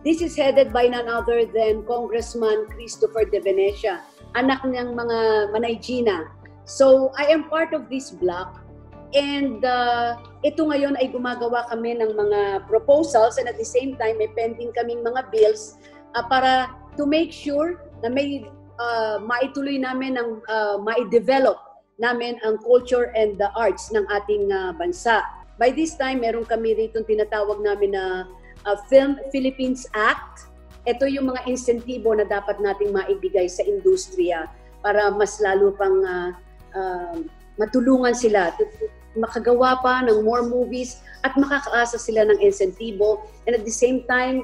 This is headed by none other than Congressman Christopher De Venecia, anak niyang mga Manay-Gina. So, I am part of this block and ito ngayon ay gumagawa kami ng mga proposals and at the same time may pending kaming mga bills para to make sure na may maituloy namin ng mai-develop namin ang culture and the arts ng ating bansa. By this time, meron kami rito tinatawag namin na Film Philippines Act. Ito yung mga insentibo na dapat nating maibigay sa industriya para mas lalo pang matulungan sila, makagawa pa ng more movies at makakaasa sila ng insentibo. And at the same time,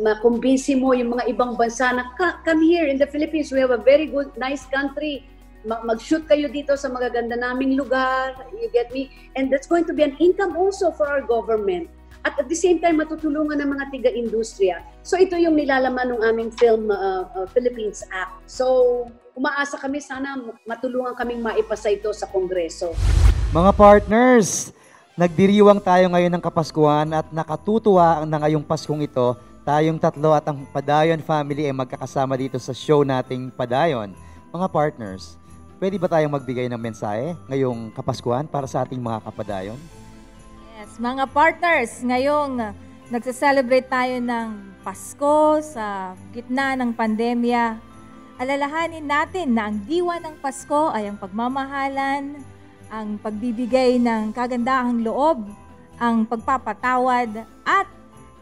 makumbinsi mo yung mga ibang bansa na come here in the Philippines, we have a very good, nice country. mag-shoot kayo dito sa magaganda naming lugar, you get me? And that's going to be an income also for our government. At the same time, matutulungan ng mga tiga-industriya. So ito yung nilalaman ng aming Film Philippines Act. So umaasa kami, sana matulungan kaming maipasa ito sa Kongreso. Mga partners, nagdiriwang tayo ngayon ng Kapaskuhan at nakatutuwa na ngayong Paskong ito, tayong tatlo at ang Padayon family ay magkakasama dito sa show nating Padayon. Mga partners, pwede ba tayong magbigay ng mensahe ngayong Kapaskuhan para sa ating mga kapadayon? Yes, mga partners, ngayong nagse-celebrate tayo ng Pasko sa gitna ng pandemya. Alalahanin natin na ang diwa ng Pasko ay ang pagmamahalan, ang pagbibigay ng kagandahang loob, ang pagpapatawad, at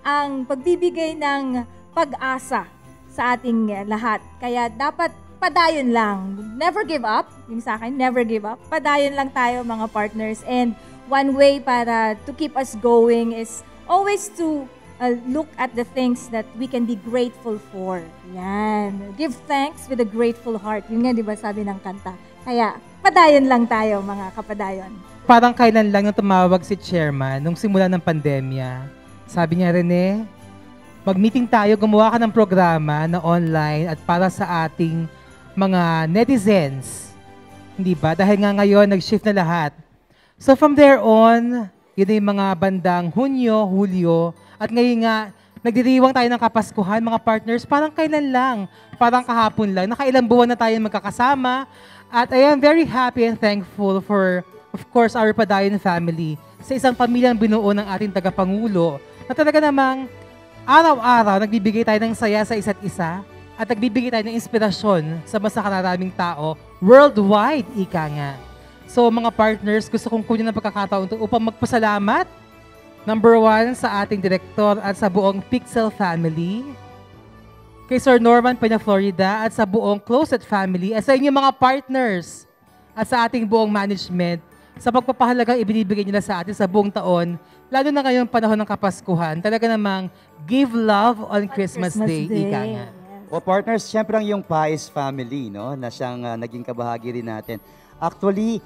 ang pagbibigay ng pag-asa sa ating lahat. Kaya dapat padayon lang. Never give up. Yung sa akin, never give up. Padayon lang tayo mga partners. And one way para to keep us going is always to look at the things that we can be grateful for. Yan. Give thanks with a grateful heart. Yun nga, di ba sabi ng kanta? Kaya, padayon lang tayo, mga kapadayon. Parang kailan lang nung tumawag si chairman nung simula ng pandemya. Sabi niya, Rene, mag-meeting tayo, gumawa ka ng programa na online at para sa ating mga netizens. Hindi ba? Dahil nga ngayon, nag-shift na lahat. So from there on, yun yung mga bandang Hunyo, Hulyo, at ngayon nga, nagdiriwang tayo ng Kapaskuhan, mga partners, parang kailan lang, parang kahapon lang, nakailang buwan na tayo magkakasama. At I am very happy and thankful for, of course, our Padayon family, sa isang pamilyang binuo ng ating tagapangulo, na talaga namang araw-araw nagbibigay tayo ng saya sa isa't isa at nagbibigay tayo ng inspirasyon sa mas nakaraming tao worldwide, ika nga. So mga partners, gusto kong kunin ng pagkakataon ito upang magpasalamat, number 1, sa ating direktor at sa buong Pixel family, kay Sir Norman Peña Florida at sa buong Closet family, at sa inyong mga partners at sa ating buong management sa pagpapahalagang ibinibigay nila sa atin sa buong taon, lalo na ngayong panahon ng Kapaskuhan. Talaga namang give love on Christmas Day. Ika nga. O partners, syempre ang yung Pais family, no, na siyang naging kabahagi rin natin. Actually,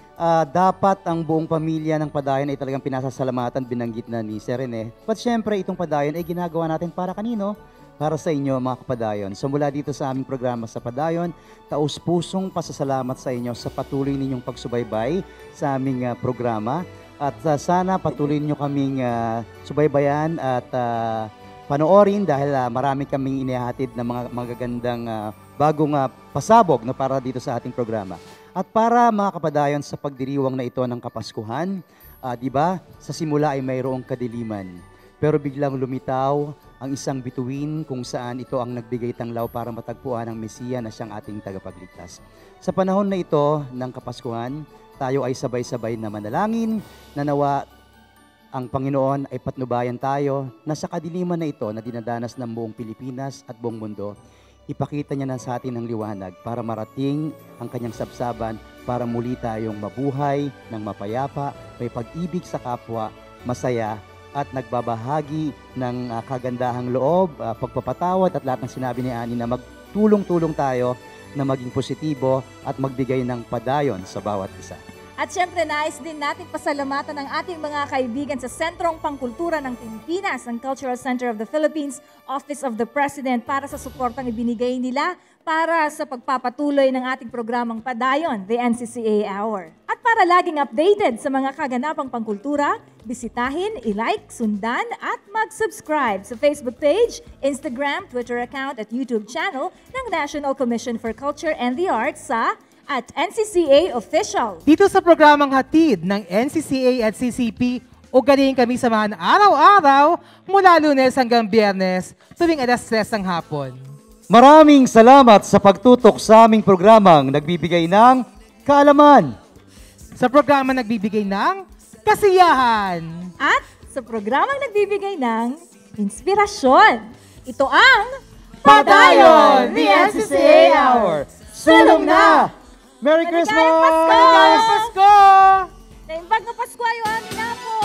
dapat ang buong pamilya ng Padayon ay talagang pinasasalamatan, binanggit na ni Sir Rene. But syempre, itong Padayon ay ginagawa natin para kanino? Para sa inyo, mga kapadayon. So mula dito sa aming programa sa Padayon, taus-pusong pasasalamat sa inyo sa patuloy ninyong pagsubaybay sa aming programa. At sana patuloy niyo kaming subaybayan at panoorin dahil marami kaming inihahatid na mga magagandang bagong pasabog na para dito sa ating programa. At para mga kapadayon sa pagdiriwang na ito ng Kapaskuhan, di ba, sa simula ay mayroong kadiliman. Pero biglang lumitaw ang isang bituin kung saan ito ang nagbigay tanglaw para matagpuan ang Mesiya na siyang ating tagapagligtas. Sa panahon na ito ng Kapaskuhan, tayo ay sabay-sabay na manalangin, na nawa ang Panginoon ay patnubayan tayo na sa kadiliman na ito na dinadanas ng buong Pilipinas at buong mundo, ipakita niya na sa atin ang liwanag para marating ang kanyang sabsaban para muli tayong mabuhay ng mapayapa, may pag-ibig sa kapwa, masaya, at nagbabahagi ng kagandahang loob, pagpapatawad at lahat ng sinabi ni Ani na magtulong-tulong tayo na maging positibo at magbigay ng padayon sa bawat isa. At syempre, nais din natin pasalamatan ang ating mga kaibigan sa Sentrong Pangkultura ng Pilipinas, ang Cultural Center of the Philippines, Office of the President, para sa suportang ibinigay nila para sa pagpapatuloy ng ating programang Padayon, the NCCA Hour. At para laging updated sa mga kaganapang pangkultura, bisitahin, i-like, sundan at mag-subscribe sa Facebook page, Instagram, Twitter account at YouTube channel ng National Commission for Culture and the Arts sa at NCCA Official. Dito sa programang hatid ng NCCA at CCP, ugaliin kami samahan araw-araw mula Lunes hanggang Biyernes tuwing 3:00 ng hapon. Maraming salamat sa pagtutok sa aming programang nagbibigay ng kaalaman. Sa programang nagbibigay ng kasiyahan. At sa programang nagbibigay ng inspirasyon. Ito ang Padayon, the NCCA Hour. Sulong na! Merry Christmas! Maligayang Pasko! Maligayang Pasko! Naimbag na Pasko ayo amin na po!